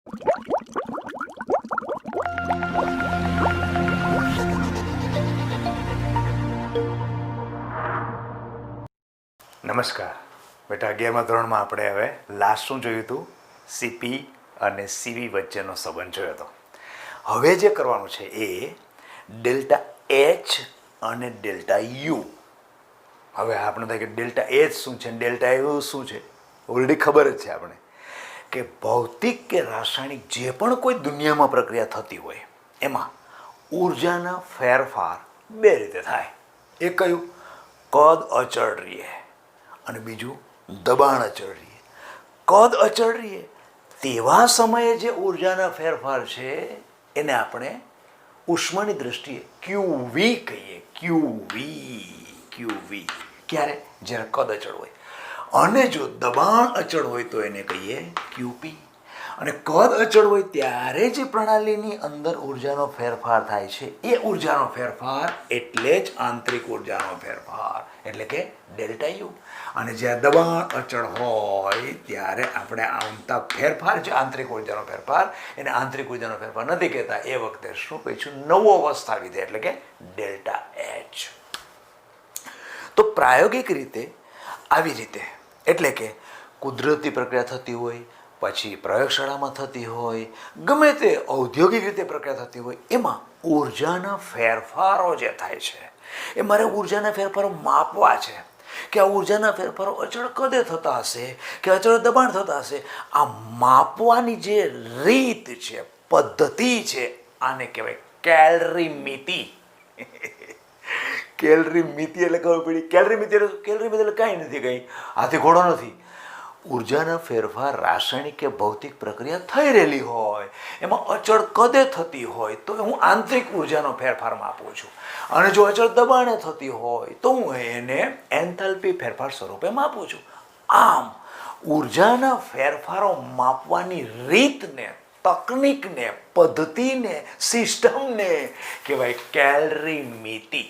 નમસ્કાર બેટા, 11મા ધોરણમાં આપણે હવે લાસ્ટ શું જોયું હતું? સીપી અને સીવી વચ્ચેનો સંબંધ જોયો હતો. હવે જે કરવાનું છે એ ડેલ્ટા એચ અને ડેલ્ટા યુ. હવે આપણે થાય કે ડેલ્ટા એચ શું છે ડેલ્ટા યુ શું છે? ઓલરેડી ખબર જ છે આપણે કે ભૌતિક કે રાસાયણિક જે પણ કોઈ દુનિયામાં પ્રક્રિયા થતી હોય એમાં ઉર્જાના ફેરફાર બે રીતે થાય. એક કયું? કદ અચળ રહે અને બીજું દબાણ અચળ રહે. કદ અચળ રહે તેવા સમયે જે ઉર્જાના ફેરફાર છે એને આપણે ઉષ્માની દ્રષ્ટિએ ક્યુવી કહીએ. ક્યુવી ક્યારે? જ્યારે કદ અચળ હોય. અને જો દબાણ અચળ હોય તો એને કહીએ ક્યુપી. અને કદ અચળ હોય ત્યારે જે પ્રણાલીની અંદર ઉર્જાનો ફેરફાર થાય છે એ ઉર્જાનો ફેરફાર એટલે જ આંતરિક ઉર્જાનો ફેરફાર, એટલે કે ડેલ્ટા યુ. અને જ્યારે દબાણ અચળ હોય ત્યારે આપણે આવતા ફેરફાર છે આંતરિક ઉર્જાનો ફેરફાર, એને આંતરિક ઉર્જાનો ફેરફાર નથી કહેતા. એ વખતે શું કહીશું? નવો અવસ્થા વિધેય, એટલે કે ડેલ્ટા એચ. તો પ્રાયોગિક રીતે આવી રીતે, એટલે કે કુદરતી પ્રક્રિયા થતી હોય, પછી પ્રયોગશાળામાં થતી હોય, ગમે તે ઔદ્યોગિક રીતે પ્રક્રિયા થતી હોય, એમાં ઉર્જાના ફેરફારો જે થાય છે એ મારે ઉર્જાના ફેરફારો માપવા છે કે આ ઉર્જાના ફેરફારો અચળ કદે થતા હશે કે અચળ દબાણ થતા હશે. આ માપવાની જે રીત છે, પદ્ધતિ છે, આને કહેવાય કેલરીમિતિ. કેલરીમિતિ એટલે ખબર પડી? કેલરીમિતિ એટલે કાંઈ નથી, કંઈ હાથી ઘોડો નથી. ઉર્જાના ફેરફાર રાસાયણિક કે ભૌતિક પ્રક્રિયા થઈ રહેલી હોય, એમાં અચળ કદે થતી હોય તો હું આંતરિક ઉર્જાનો ફેરફાર માપું છું. અને જો અચળ દબાણે થતી હોય તો હું એને એન્થાલ્પી ફેરફાર સ્વરૂપે માપું છું. આમ ઉર્જાના ફેરફારો માપવાની રીતને, તકનિકને, પદ્ધતિને, સિસ્ટમને કહેવાય કેલરીમિતિ.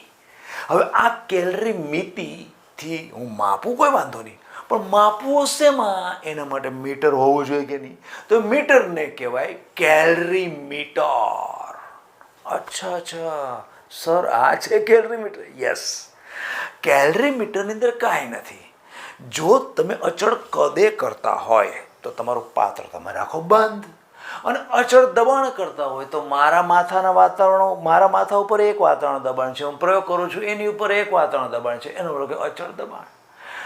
હવે આ કેલરીમિતિથી હું માપું કોઈ વાંધો નહીં, પણ માપવું શેમાં? એના માટે મીટર હોવું જોઈએ કે નહીં? તો મીટરને કહેવાય કેલરીમીટર. અચ્છા સર, આ છે કેલરીમીટર? યસ. કેલરીમીટરની અંદર કાંઈ નથી. જો તમે અચળ કદે કરતા હોય તો તમારું પાત્ર તમે રાખો બંધ, અને અચળ દબાણ કરતા હોય તો મારા માથા ઉપર એક વાતાવરણ દબાણ છે, હું પ્રયોગ કરું છું એની ઉપર એક વાતાવરણ દબાણ છે, એનો મતલબ અચળ દબાણ.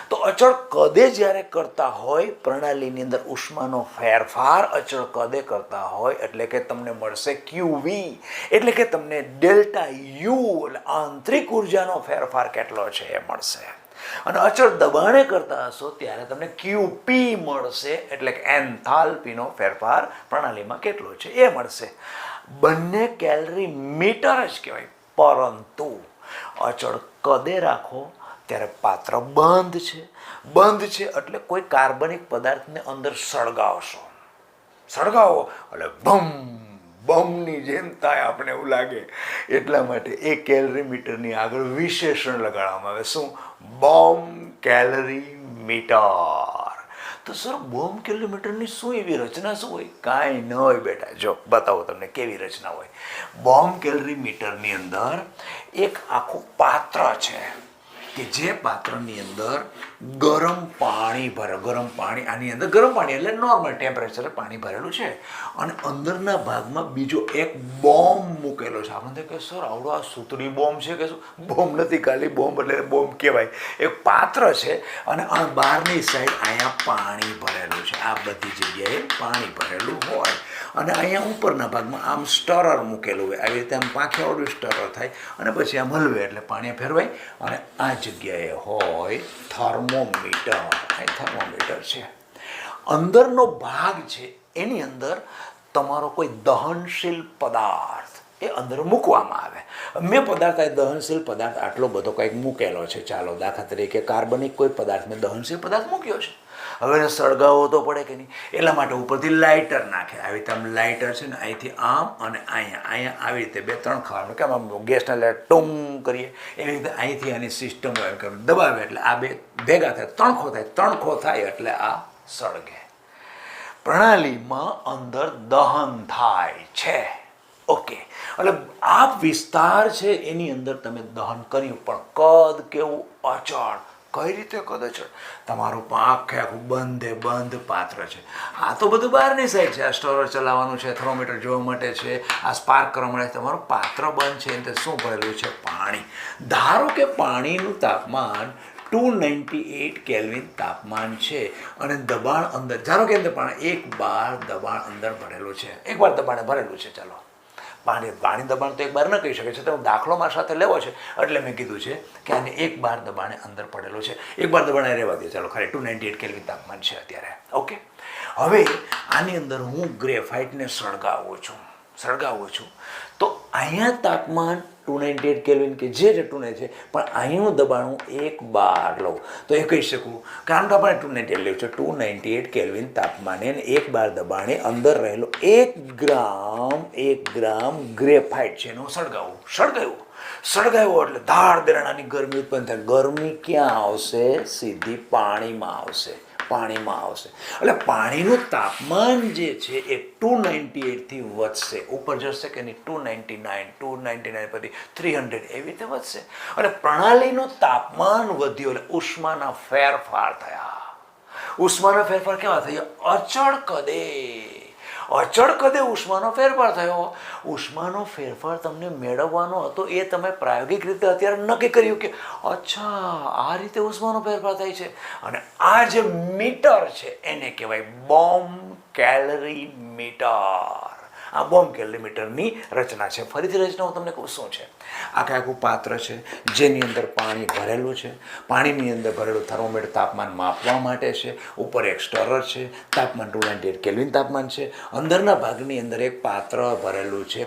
તો અચળ કદે જ્યારે કરતા હોય, પ્રણાલીની અંદર ઉષ્માનો ફેરફાર અચળ કદે કરતા હોય, એટલે કે તમને મળશે ક્યુવી, એટલે કે તમને ડેલ્ટા યુ એટલે આંતરિક ઉર્જાનો ફેરફાર કેટલો છે એ મળશે. અને અચળ દબાણે કરતા હશો ત્યારે તમને ક્યુપી મળશે, એટલે કે એન્થાલ્પીનો ફેરફાર પ્રણાલીમાં કેટલો છે એ મળશે. બંને કેલરીમીટર જ કહેવાય, પરંતુ અચળ કદે રાખો ત્યારે પાત્ર બંધ છે. બંધ છે એટલે કોઈ કાર્બનિક પદાર્થને અંદર સળગાવશો, સળગાવો એટલે બમની જેમ થાય, આપણે એવું લાગે. એટલા માટે એ કેલરીમીટરની આગળ વિશેષણ લગાડવામાં આવે. શું? બોમ્બ કેલરીમીટર. તો સર, બોમ્બ કેલરીમીટરની શું એવી રચના શું હોય? કાંઈ ન હોય બેટા. જો બતાવો તમને કેવી રચના હોય. બોમ્બ કેલરીમીટરની અંદર એક આખું પાત્ર છે કે જે પાત્રની અંદર ગરમ પાણી આની અંદર ગરમ પાણી એટલે નોર્મલ ટેમ્પરેચર પાણી ભરેલું છે, અને અંદરના ભાગમાં બીજો એક બોમ્બ મૂકેલો છે. આપણે કે સર આવડો આ સૂતરી બોમ્બ છે કે શું? બોમ્બ નથી, ખાલી બોમ્બ એટલે બોમ્બ કહેવાય. એક પાત્ર છે અને આ બહારની સાઈડ અહીંયા પાણી ભરેલું છે. આ બધી જગ્યાએ પાણી ભરેલું હોય, અને અહીંયા ઉપરના ભાગમાં આમ સ્ટરર મૂકેલું હોય. આવી રીતે આમ પાંખિયાવાળું સ્ટરર થાય, અને પછી આમ હલવે એટલે પાણી ફેરવાય. અને આ જગ્યાએ હોય થર્મોમીટર. આ થર્મોમીટર છે. અંદરનો ભાગ છે એની અંદર તમારો કોઈ દહનશીલ પદાર્થ એ અંદર મૂકવામાં આવે. મેં દહનશીલ પદાર્થ આટલો બધો કંઈક મૂકેલો છે. ચાલો દાખલા તરીકે કાર્બનિક કોઈ પદાર્થ મેં દહનશીલ પદાર્થ મૂક્યો છે. હવે એને સળગાવવો તો પડે કે નહીં? એટલા માટે ઉપરથી લાઇટર નાખે. આવી રીતે આમ લાઇટર છે ને, અહીંથી આમ અને અહીંયા આવી રીતે 2-3 ખાવાનું, કેમ આમ ગેસના લાઇટ ટુંગ કરીએ એવી રીતે અહીંથી આની સિસ્ટમ હોય કે દબાવે એટલે આ બે ભેગા થાય, તણખો થાય એટલે આ સળગે. પ્રણાલીમાં અંદર દહન થાય છે. ઓકે, એટલે આ વિસ્તાર છે એની અંદર તમે દહન કર્યું, પણ કદ કેવું? અચળ. કઈ રીતે કદ અચળ? તમારું આખે આખું બંધ પાત્ર છે. આ તો બધું બહારની સાઈડ છે. આ સ્ટોરર ચલાવવાનું છે, થર્મોમીટર જોવા માટે છે, આ સ્પાર્ક કરવા માટે તમારું પાત્ર બંધ છે. એટલે શું ભરેલું છે? પાણી. ધારો કે પાણીનું તાપમાન 298 કેલ્વિન તાપમાન છે અને દબાણ અંદર, ધારો કે અંદર પાણી 1 બાર દબાણ અંદર ભરેલું છે. 1 બાર દબાણે ભરેલું છે. ચાલો, પાણી દબાણ તો 1 બાર ન કહી શકે છે, તમે દાખલો મારા સાથે લેવો છે એટલે મેં કીધું છે કે આને 1 બાર દબાણે અંદર પડેલો છે. 1 બાર દબાણે રહેવા દે. ચાલો, ખરે 298 કેલ્વિન તાપમાન છે અત્યારે. ઓકે, હવે આની અંદર હું ગ્રેફાઇટને સળગાવું છું તો અહીંયા તાપમાન 298 કેલ્વિન કે જે ટૂને છે, પણ અહીંનું દબાણ હું 1 બાર લઉં તો એ કહી શકું, કારણ કે આપણે 298 લેવું છે. 298 કેલ્વિન તાપમાને 1 બાર દબાણે અંદર રહેલો 1 ગ્રામ ગ્રેફાઇટ છે એનું સળગાવ્યું એટલે ધાર દેરાણાની ગરમી ઉત્પન્ન થાય. ગરમી ક્યાં આવશે? સીધી પાણીમાં આવશે. એટલે પાણીનું તાપમાન જે છે એ 298 થી વધશે, ઉપર જશે કે નહીં? 299 પછી 300 એવી રીતે વધશે. અને પ્રણાલીનું તાપમાન વધ્યું એટલે ઉષ્માના ફેરફાર થયા. ઉષ્માના ફેરફાર કેવા થયા? અચળ કદે ઉષ્માનો ફેરફાર થયો. ઉષ્માનો ફેરફાર તમને મેળવવાનો હતો એ તમે પ્રાયોગિક રીતે અત્યારે નક્કી કર્યું કે અચ્છા આ રીતે ઉષ્માનો ફેરફાર થાય છે. અને આ જે મીટર છે એને કહેવાય બોમ્બ કેલરી મીટર. આ બોમ્બ કેલરી મીટરની રચના છે. ફરીથી રચના હું તમને કહું શું છે. આખે આખું પાત્ર છે જેની અંદર પાણી ભરેલું છે. પાણીની અંદર ભરેલું થર્મોમીટર તાપમાન માપવા માટે છે. ઉપર એક સ્ટરર છે, તાપમાન 298 કેલ્વિન તાપમાન છે. અંદરના ભાગની અંદર એક પાત્ર ભરેલું છે.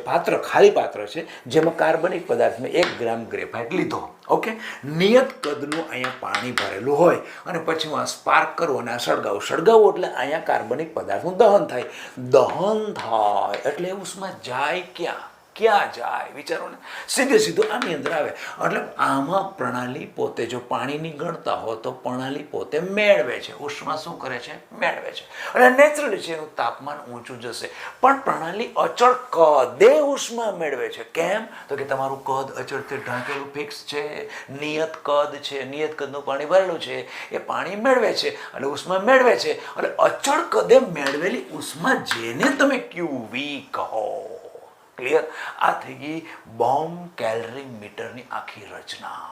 ખાલી પાત્ર છે જેમાં કાર્બનિક પદાર્થને 1 ગ્રામ ગ્રેફાઇટ લીધો. ઓકે, નિયત કદનું અહીંયા પાણી ભરેલું હોય અને પછી હું આ સ્પાર્ક કરું અને આ સળગાવું એટલે અહીંયા કાર્બનિક પદાર્થનું દહન થાય એટલે ઉષ્મા જાય ક્યાં જાય? વિચારો ને, સીધું આની અંદર આવે. એટલે આમાં પ્રણાલી પોતે, જો પાણીની ગણતા હોય તો પ્રણાલી પોતે મેળવે છે. ઉષ્મા શું કરે છે? મેળવે છે. અને નેચરલી છે એનું તાપમાન ઊંચું જશે, પણ પ્રણાલી અચળ કદે ઉષ્મા મેળવે છે. કેમ? તો કે તમારું કદ અચળથી ઢાંકેલું ફિક્સ છે, નિયત કદ છે, નિયત કદનું પાણી ભરેલું છે, એ પાણી મેળવે છે અને ઉષ્મા મેળવે છે. એટલે અચળ કદે મેળવેલી ઉષ્મા જેને તમે QV કહો. ક્લિયર? આ થઈ ગઈ બોમ્બ કેલરી મીટરની આખી રચના.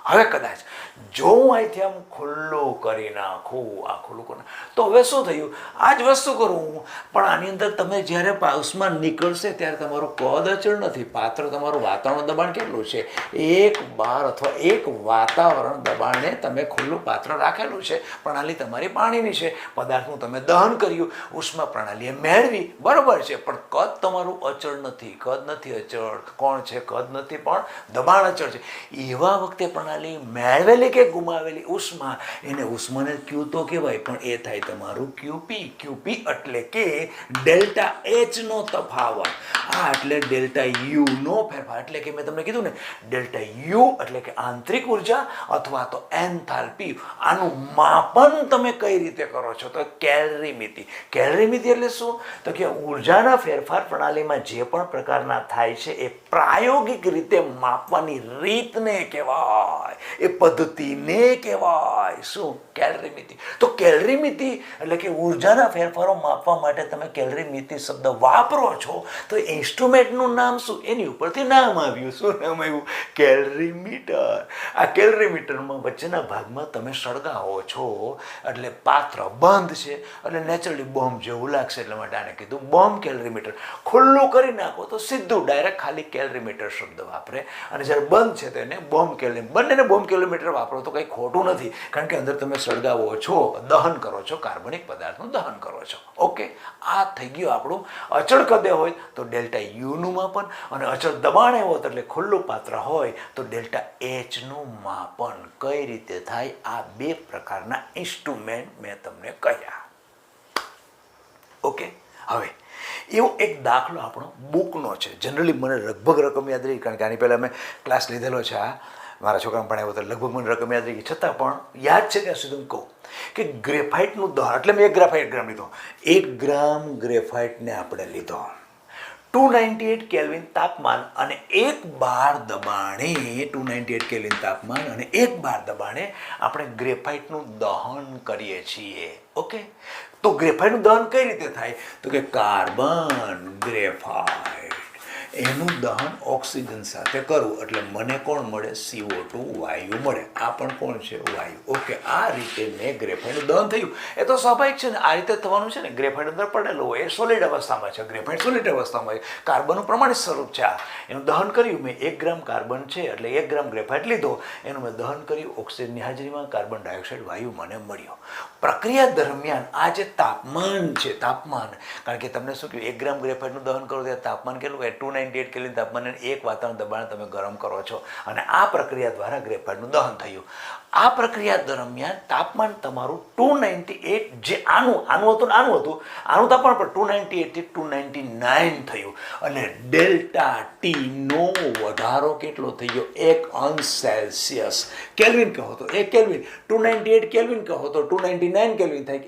હવે કદાચ જો હું અહીંથી આમ ખુલ્લું કરી નાખું, તો હવે શું થયું? આ જ વસ્તુ કરું પણ આની અંદર તમે જ્યારે ઉષ્મા નીકળશે ત્યારે તમારું કદ અચળ નથી. પાત્ર તમારું વાતાવરણ દબાણ કેટલું છે? 1 બાર અથવા 1 વાતાવરણ દબાણે તમે ખુલ્લું પાત્ર રાખેલું છે. પ્રણાલી તમારી પાણીની છે. પદાર્થનું તમે દહન કર્યું, ઉષ્મા પ્રણાલીએ મેળવી, બરોબર છે, પણ કદ તમારું અચળ નથી. કદ નથી અચળ. કોણ છે? કદ નથી પણ દબાણ અચળ છે. એવા વખતે પ્રણાલી મેળવેલી કે ગુમાવેલી ઉષ્મા, એને ઉષ્માને Q તો કહેવાય, પણ એ થાય તમારું QP એટલે કે ડેલ્ટા H નો તફાવત. એટલે ડેલ્ટા U નો ફેરફાર. એટલે કે મેં તમને કીધું ને, ડેલ્ટા U એટલે કે આંતરિક ઉર્જા અથવા તો એન્થાલ્પી. આનું માપન તમે કઈ રીતે કરો છો? તો કેલરી મિતિ એટલે શું? તો કે ઉર્જાના ફેરફાર પ્રણાલીમાં જે પણ પ્રકારના થાય છે એ પ્રાયોગિક રીતે માપવાની રીતને કહેવાય, એ પદ્ધતિને કહેવાય. શું? કેલરી મિતિ. તો કેલરી મિતિ એટલે કે ઉર્જાના ફેરફારો માપવા માટે તમે કેલરી મિતિ શબ્દ વાપરો છો, તો ઇન્સ્ટ્રુમેન્ટનું નામ શું? એની ઉપરથી નામ આવ્યું. શું નામ આવ્યું? Calorie metre. આ કેલરી મીટરમાં વચ્ચેના ભાગમાં તમે સળગાવો છો એટલે પાત્ર બંધ છે એટલે નેચરલી બોમ્બ જેવું લાગશે. એટલા માટે આને કીધું બોમ્બ કેલરી મીટર. ખુલ્લું કરી નાખો તો સીધું ડાયરેક્ટ ખાલી કેલરી મીટર શબ્દ વાપરે, અને જ્યારે બંધ છે તો એને બોમ્બ કેલરી. બંનેને બોમ્બ કિલોમીટર વાપરો તો કંઈ ખોટું નથી, કારણ કે અંદર તમે સળગાવો છો, દહન કરો છો, કાર્બનિક પદાર્થનું દહન કરો છો. ઓકે, આ થઈ ગયું આપણું અચળ કદે હોય તો ડેલ્ટા યુનું માપન, અને અચળ દબાણે હોય તો એટલે ખુલ્લું પાત્ર હોય તો ડેલ્ટા એચનું માપન. કઈ રીતે થાય? આ 2 પ્રકારના ઇન્સ્ટ્રુમેન્ટ મેં તમને કહ્યા. ઓકે, હવે એવો એક દાખલો આપણો બુકનો છે. જનરલી મને લગભગ રકમ યાદ રહી, કારણ કે આની પહેલાં મેં ક્લાસ લીધેલો છે. આ મારા છોકરાને ભણાવ્યો તો લગભગ મને રકમ યાદ રહી ગઈ, છતાં પણ યાદ છે ત્યાં સુધી હું કહું કે ગ્રેફાઇટનું દહન, એટલે મેં 1 ગ્રામ લીધો, 1 ગ્રામ ગ્રેફાઇટને આપણે લીધો 298 કેલ્વિન તાપમાન અને 1 બાર દબાણે, 298 કેલ્વિન તાપમાન અને 1 બાર દબાણે આપણે ગ્રેફાઇટનું દહન કરીએ છીએ. ઓકે, તો ગ્રેફાઇટનું દહન કઈ રીતે થાય? તો કે કાર્બન ગ્રેફાઇટ એનું દહન ઓક્સિજન સાથે કરવું એટલે મને કોણ મળે? CO2 વાયુ મળે. આ પણ કોણ છે? વાયુ. ઓકે, આ રીતે મેં ગ્રેફાઇટનું દહન થયું. એ તો સ્વાભાવિક છે ને, આ રીતે થવાનું છે ને. ગ્રેફાઇટ અંદર પડેલો હોય એ સોલિડ અવસ્થામાં છે, ગ્રેફાઇટ સોલિડ અવસ્થામાં હોય, કાર્બનનું પ્રમાણિત સ્વરૂપ છે. આ એનું દહન કર્યું મેં, 1 ગ્રામ કાર્બન છે એટલે 1 ગ્રામ ગ્રેફાઇટ લીધો, એનું મેં દહન કર્યું, ઓક્સિજનની હાજરીમાં કાર્બન ડાયોક્સાઇડ વાયુ મને મળ્યો. પ્રક્રિયા દરમિયાન આ જે તાપમાન છે, તાપમાન, કારણ કે તમને શું કહ્યું, 1 ગ્રામ ગ્રેફાઇટનું દહન કરો ત્યારે તાપમાન કેટલું હોય? 298 કેલ્વિન તાપમાન, 1 વાતાવરણ દબાણ તમે ગરમ કરો છો, અને આ પ્રક્રિયા દ્વારા ગ્રેફાઇટનું દહન થયું. આ પ્રક્રિયા દરમિયાન તાપમાન તમારું 298, જે આનું આનું તાપમાન પણ 298 થી 299 થયું, અને ડેલ્ટા ટી નો વધારો કેટલો થઈ ગયો? 1°C. કેલ્વિન કહો તો 1 કેલ્વિન, 298 કેલ્વિન કહો તો 299 કેલ્વિન થાય,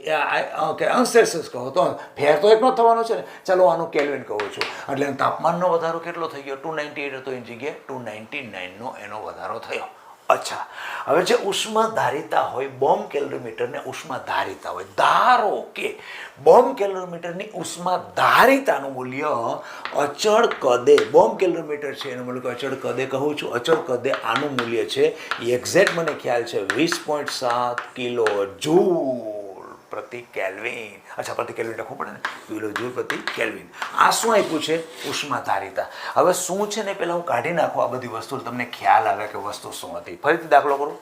કે °C કહો તો ફેર તો એકનો થવાનો છે ને. ચાલો આનું કેલ્વિન કહું છું, એટલે તાપમાનનો વધારો કેટલો થઈ ગયો? 298 હતો એની જગ્યાએ 299 નો એનો વધારો થયો. અચ્છા, હવે જે ઉષ્મા ધારિતા હોય, બોમ્બ કેલરીમીટરને ઉષ્મા ધારિતા હોય, ધારો કે બોમ્બ કેલરીમીટરની ઉષ્મા ધારિતાનું મૂલ્ય અચળ કદે, બોમ્બ કેલરીમીટર છે એનું મૂલ્ય અચળ કદે કહું છું, અચળ કદે આનું મૂલ્ય છે, એક્ઝેક્ટ મને ખ્યાલ છે 20.7 કિલો જૂલ પ્રતિ કેલ્વિન. અચ્છા, પ્રતિ કેલ્વિન લખવું પડે ને, કિલો જૂલ પ્રતિ કેલ્વિન. આ શું આપ્યું છે? ઉષ્મા ધારિતા. હવે શું છે ને, પહેલાં હું કાઢી નાખું આ બધી વસ્તુ, તમને ખ્યાલ આવે કે વસ્તુ શું હતી. ફરીથી દાખલો કરું.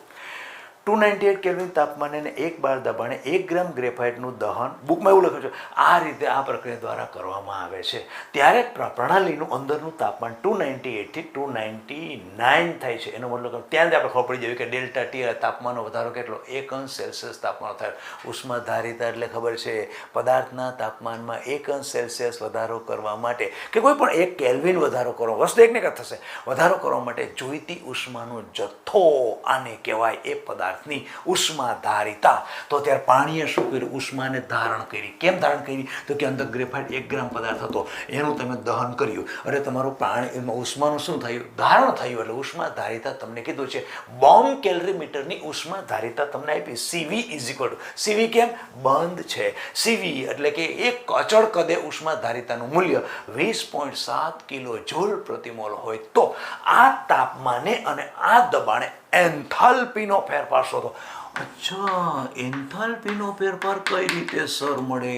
298 કેલ્વિન તાપમાને 1 બાર દબાણે 1 ગ્રામ ગ્રેફાઇટનું દહન, બુકમાં એવું લખ્યું છે, આ રીતે આ પ્રક્રિયા દ્વારા કરવામાં આવે છે. ત્યારે પ્રણાલીનું અંદરનું તાપમાન 298 થી 299 થાય છે. એનો મતલબ ત્યાંથી આપણે ખબર પડી જાય કે ડેલ્ટા ટી તાપમાનનો વધારો કેટલો? 1°C તાપમાન થાય. ઉષ્મા ધારિતા એટલે ખબર છે, પદાર્થના તાપમાનમાં 1°C વધારો કરવા માટે, કે કોઈ પણ 1 કેલ્વિન વધારો કરો, વસ્તુ એકને એક થશે, વધારો કરવા માટે જોઈતી ઉષ્માનો જથ્થો આને કહેવાય. એ પદાર્થ ની ઉષ્મા ધારિતા. તો ત્યારે પાણીએ શું કર્યું? ઉષ્માને ધારણ કરી. કેમ ધારણ કરી? તો કે અંદર ગ્રેફાઇટ 1 ગ્રામ પદાર્થ હતો, એનું તમે દહન કર્યું, અને તમારું પાણી, એમાં ઉષ્માનું શું થયું? ધારણ થયું. એટલે ઉષ્મા ધારિતા તમને કીધું છે, બોમ્બ કેલરીમીટરની ઉષ્મા ધારિતા તમને આપી. CV કેમ? બંધ છે. CV એટલે કે એક અચળ કદે ઉષ્મા ધારિતાનું મૂલ્ય 20.7 કિલો જૂલ પ્રતિમોલ હોય, તો આ તાપમાને અને આ દબાણે એન્થાલ્પીનો ફેરફાર શોધો. અચ્છા, એન્થાલ્પીનો ફેરફાર કઈ રીતે સર મળે?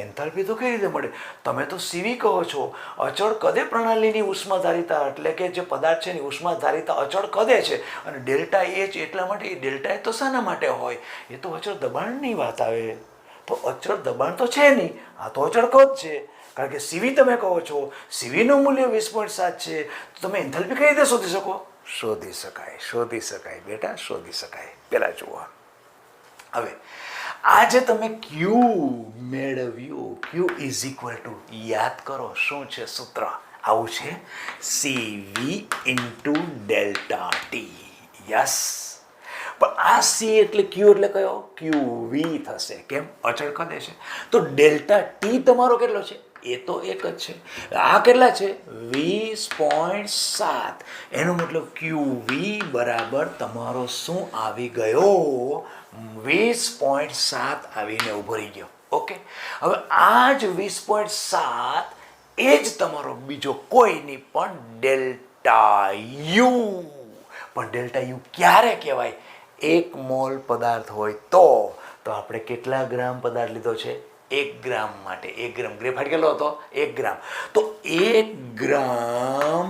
એન્થાલ્પી તો કઈ રીતે મળે? તમે તો CV કહો છો, અચળ કદે પ્રણાલીની ઉષ્મા ધારિતા, એટલે કે જે પદાર્થ છે એની ઉષ્મા ધારિતા અચળ કદે છે, અને ડેલ્ટા H એટલા માટે. એ ડેલ્ટા H તો શાના માટે હોય? એ તો અચળ દબાણની વાત આવે. તો અચળ દબાણ તો છે નહીં, આ તો અચળ કદ છે. કારણ કે CV તમે કહો છો, CV નું મૂલ્ય 20.7 છે, તો તમે એન્થાલ્પી કઈ રીતે શોધી શકો? શોધી શકાય બેટા, શોધી શકાય. પેલા જુઓ, હવે આજે તમે Q મેળવ્યું, Q ઇઝ ઇક્વલ ટુ, યાદ કરો શું છે સૂત્ર? આવું છે, CV into delta T. Yes, પણ આ C એટલે Q એટલે કયો? QV થશે. કેમ? અચળ કદે છે. તો ડેલ્ટા ટી તમારો કેટલો છે? એ તો એક જ છે. આ કેટલા છે? 20.7. એનો મતલબ QV બરાબર તમારો શું આવી ગયો? 20.7 આવીને ઉભો રહી ગયો. ઓકે, હવે આ જ 20.7 એ જ તમારો બીજો કોઈ નહીં પણ ડેલ્ટા યુ. પણ ડેલ્ટા યુ ક્યારે કહેવાય? 1 મોલ પદાર્થ હોય તો આપણે કેટલા ગ્રામ પદાર્થ લીધો છે? 1 ગ્રામ માટે. 1 ગ્રામ ગ્રેફાઇટ કેટલો હતો? 1 ગ્રામ. તો 1 ગ્રામ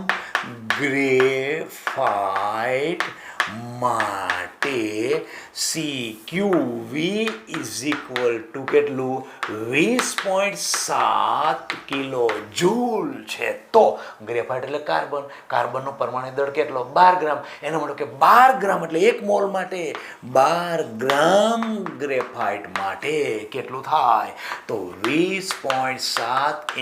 ગ્રેફાઇટ માટે CQV ઇઝ ઇક્વલ ટુ કેટલું? 20.7 કિલો જૂલ છે. તો ગ્રેફાઇટ એટલે કાર્બન, કાર્બનનો પરમાણુ દળ કેટલો? 12 ગ્રામ. એનો મતલબ કે 12 ગ્રામ એટલે 1 મોલ માટે 12 ગ્રામ ગ્રેફાઇટ માટે કેટલું થાય? તો 20.7 ×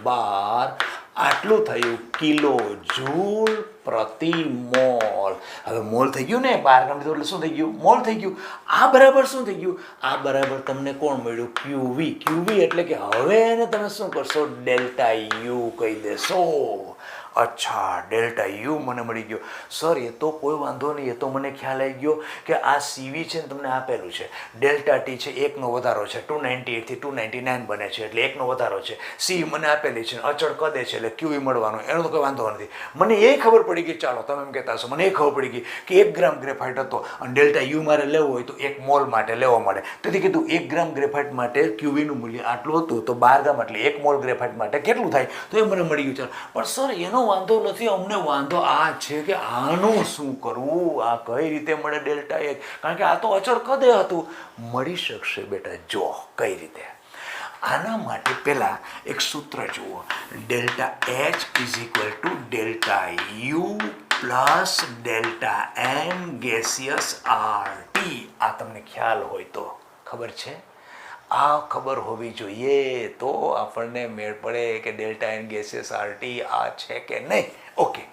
12 આટલું થયું કિલો જૂલ પ્રતિ મોલ. હવે મોલ થઈ ગયું ને, 12 ગણ એટલે શું થઈ ગયું? મોલ થઈ ગયું. આ બરાબર શું થઈ ગયું? આ બરાબર તમને કોણ મળ્યું? ક્યુવી. ક્યુવી એટલે કે હવે એને તમે શું કરશો? ડેલ્ટા યુ કહી દેશો. અચ્છા, ડેલ્ટા યુ મને મળી ગયો. સર એ તો કોઈ વાંધો નહીં, એ તો મને ખ્યાલ આવી ગયો કે આ સીવી છે ને તમને આપેલું છે, ડેલ્ટા ટી છે, 1નો વધારો છે, 298 થી 299 બને છે એટલે 1નો વધારો છે, સી મને આપેલી છે, અચળ કદે છે એટલે ક્યુવી મળવાનું, એનો તો કોઈ વાંધો નથી. મને એ ખબર પડી ગઈ, ચાલો તમે એમ કહેતા હશો, મને એ ખબર પડી ગઈ કે 1 ગ્રામ ગ્રેફાઇટ હતો અને ડેલ્ટા યુ મારે લેવો હોય તો 1 મોલ માટે લેવો મળે. તેથી કીધું 1 ગ્રામ ગ્રેફાઇટ માટે ક્યુવીનું મૂલ્ય આટલું હતું, તો 12 ગ્રામ એટલે 1 મોલ ગ્રેફાઇટ માટે કેટલું થાય? તો એ મને મળી ગયું. ચાલો, પણ સર એનો વાંધો નથી, અમને વાંધો આ છે કે આનું શું કરવું, આ કઈ રીતે મળે ડેલ્ટા એચ? કારણ કે આ તો અચળ કદે હતું. મળી શકશે બેટા, જો કઈ રીતે. આના માટે પહેલા એક સૂત્ર જુઓ, delta H is equal to delta U plus delta N gaseous R T. આ તમને ખ્યાલ હોય તો ખબર છે, આ ખબર હોવી જોઈએ તો આપણને મેળ પડે કે delta N gaseous R T આ છે કે નહીં. ઓકે,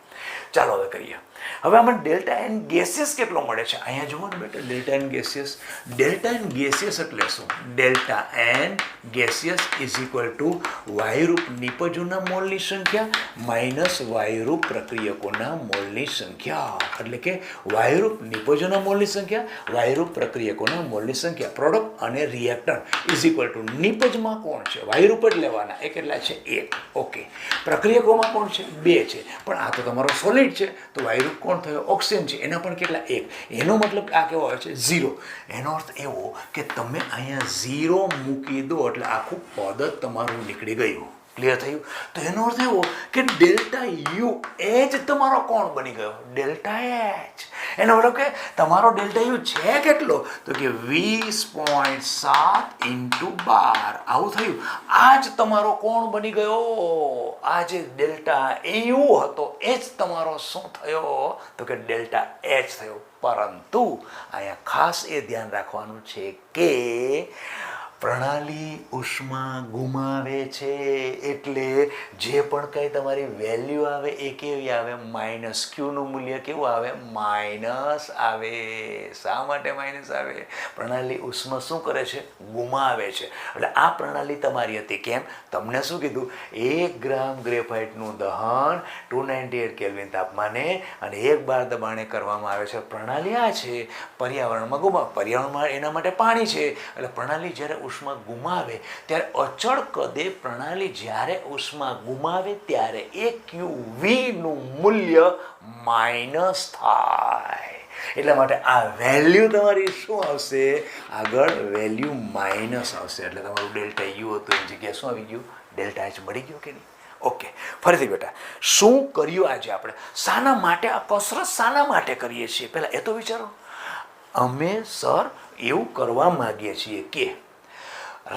ચાલો હવે કરીએ. હવે આમાં ડેલ્ટા એન ગેસિયસ કેટલો મળે છે? અહીંયા જુઓ ને બેટા, delta N gaseous. Delta N gaseous એટલે શું? Delta N gaseous is equal to વાયુરૂપ નિપજોના મોલની સંખ્યા માઇનસ વાયુરૂપ પ્રક્રિયકોના મોલની સંખ્યા. એટલે કે વાયુરૂપ નિપજોના મોલની સંખ્યા, વાયુરૂપ પ્રક્રિયકોના મોલની સંખ્યા. પ્રોડક્ટ અને રિએક્ટર ઇઝ ઇક્વલ ટુ નિપજમાં કોણ છે? વાયુરૂપ જ લેવાના, એ કેટલા છે? 1. ઓકે, પ્રક્રિયકોમાં કોણ છે? 2 છે. પણ આ તો તમારો સોલિડ છે, તો વાયુરૂપ કોણ થયો? ઓક્સિજન છે, એના પણ કેટલા? 1. એનો મતલબ આ કેવો આવે છે? 0. એનો અર્થ એવો કે તમે અહીંયા 0 મૂકી દો એટલે આખું પદ જ તમારું નીકળી ગયું. ક્લિયર થયું? તો એનો અર્થ એવો કે ડેલ્ટા યુ એ જ તમારો કોણ બની ગયો? Delta H. એનો મતલબ કે તમારો ડેલ્ટા યુ છે કેટલો? તો કે 20.7 × 12. આવું થયું. આ જ તમારો કોણ બની ગયો? આ જે ડેલ્ટા યુ હતો એ જ તમારો શું થયો? તો કે ડેલ્ટા એચ થયો. પરંતુ અહીંયા ખાસ એ ધ્યાન રાખવાનું છે કે પ્રણાલી ઉષ્મા ગુમાવે છે, એટલે જે પણ કંઈ તમારી વેલ્યુ આવે એ કેવી આવે? માઇનસ. ક્યુનું મૂલ્ય કેવું આવે? માઇનસ આવે. શા માટે માઇનસ આવે? પ્રણાલી ઉષ્મા શું કરે છે? ગુમાવે છે. એટલે આ પ્રણાલી તમારી હતી. કેમ? તમને શું કીધું? 1 ગ્રામ ગ્રેફાઇટનું દહન 298 કેલ્વિન તાપમાને અને 1 બાર દબાણે કરવામાં આવે છે. પ્રણાલી આ છે, પર્યાવરણમાં ગુમાવ. પર્યાવરણમાં એના માટે પાણી છે. એટલે પ્રણાલી જ્યારે ઉષ્મા ગુમાવે ત્યારે અચળ કદે પ્રણાલી જ્યારે ઉષ્મા ગુમાવે ત્યારે એ ક્યુવી નું મૂલ્ય માઇનસ થાય. એટલા માટે આ વેલ્યુ તમારી શું આવશે? આગળ વેલ્યુ માઇનસ આવશે. એટલે તમારું ડેલ્ટા યુ હતું એની જગ્યાએ શું આવી ગયું? ડેલ્ટા એચ મળી ગયો કે નહીં? ઓકે, ફરીથી બેટા, શું કર્યું આજે આપણે? શાના માટે આ કસરત શાના માટે કરીએ છીએ? પહેલાં એ તો વિચારો. અમે સર એવું કરવા માગીએ છીએ કે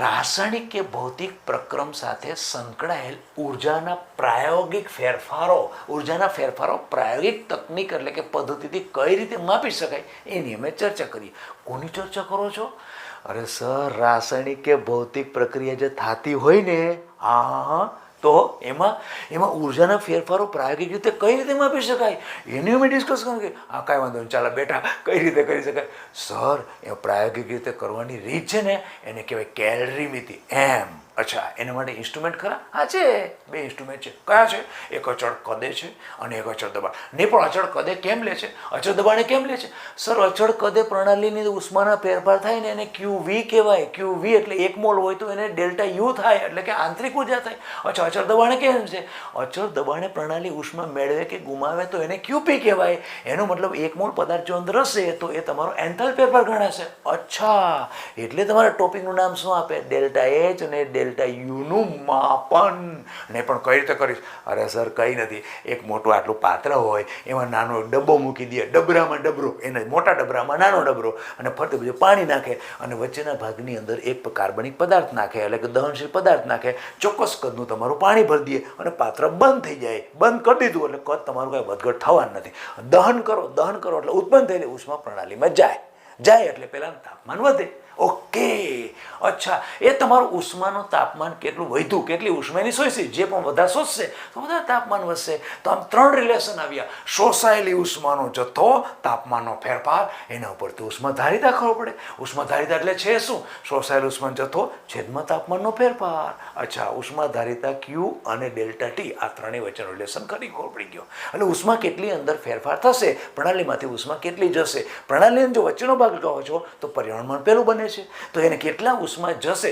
રાસાયણિક કે ભૌતિક પ્રક્રમ સાથે સંકળાયેલ ઉર્જાના ફેરફારો પ્રાયોગિક તકનીક એટલે કે પદ્ધતિથી કઈ રીતે માપી શકાય એની અમે ચર્ચા કરીએ. કોની ચર્ચા કરો છો? અરે સર, રાસાયણિક કે ભૌતિક પ્રક્રિયા જે થતી હોય ને, હા, તો એમાં ઉર્જાના ફેરફારો પ્રાયોગિક રીતે કઈ રીતે માપી શકાય એની અમે ડિસ્કસ કરીએ. કે હા, કાંઈ વાંધો નહીં, ચાલો બેટા, કઈ રીતે કરી શકાય? સર, એ પ્રાયોગિક રીતે કરવાની રીત છે ને, એને કહેવાય કેલરીમિતિ. એમ. અચ્છા, એના માટે ઇન્સ્ટ્રુમેન્ટ ખરા? હા છે, 2 ઇન્સ્ટ્રુમેન્ટ છે. કયા છે? એક અચળ કદે છે અને એક અચળ દબાણ. નહીં, પણ અચળ કદે કેમ લે છે? અચળ દબાણે કેમ લે છે? સર, અચળ કદે પ્રણાલીની ઉષ્માના ફેરફાર થાય ને એને ક્યુવી કહેવાય. ક્યુવી એટલે 1 મોલ હોય તો એને ડેલ્ટા યુ થાય, એટલે કે આંતરિક ઉર્જા થાય. અચ્છા, અચળ દબાણે કેમ છે? અચળ દબાણે પ્રણાલી ઉષ્મા મેળવે કે ગુમાવે તો એને ક્યુપી કહેવાય. એનો મતલબ 1 મોલ પદાર્થ જો અંદર હશે તો એ તમારો એન્થાલ ફેરફાર ગણાશે. અચ્છા, એટલે તમારા ટોપિકનું નામ શું આપે? ડેલ્ટા એચ અને ડેલ્ટા યુનું માપન. ને પણ કઈ રીતે કરીશ? અરે સર, કંઈ નથી. એક મોટું આટલું પાત્ર હોય, એમાં નાનો ડબ્બો મૂકી દે, ડબરામાં ડબરો, એને મોટા ડબરામાં નાનો ડબરો, અને ફરતે બધું પાણી નાખે અને વચ્ચેના ભાગની અંદર એક કાર્બનિક પદાર્થ નાખે, એટલે કે દહનશીલ પદાર્થ નાખે. ચોક્કસ કદનું તમારું પાણી ભરી દે અને પાત્ર બંધ થઈ જાય. બંધ કરી દીધું એટલે કદ તમારું કાંઈ વધઘટ થવાનું નથી. દહન કરો એટલે ઉત્પન્ન થયેલી ઉષ્મા પ્રણાલીમાં જાય એટલે પહેલાં તાપમાન વધે. ઓકે, અચ્છા, એ તમારું ઉષ્માનું તાપમાન કેટલું વધ્યું, કેટલી ઉષ્માની શોષી, જે પણ વધારે શોષશે તો વધારે તાપમાન વધશે. તો આમ 3 રિલેશન આવ્યા. શોષાયેલી ઉષ્માનો જથ્થો, તાપમાનનો ફેરફાર, એના ઉપરથી ઉષ્માધારિતા ખબર પડે. ઉષ્માધારિતા એટલે છે શું? શોષાયેલ ઉષ્માનો જથ્થો છેદમાં તાપમાનનો ફેરફાર. અચ્છા, ઉષ્માધારિતા Q અને ડેલ્ટા T આ ત્રણેય વચ્ચેનો રિલેશન ખરી ખબર પડી ગયો. એટલે ઉષ્મા કેટલી અંદર ફેરફાર થશે, પ્રણાલીમાંથી ઉષ્મા કેટલી જશે. પ્રણાલીનો જો વચ્ચેનો ભાગ કહો છો તો પર્યાવરણમાં પેલું બને છે, તો એને કેટલા ઉષ્મા જશે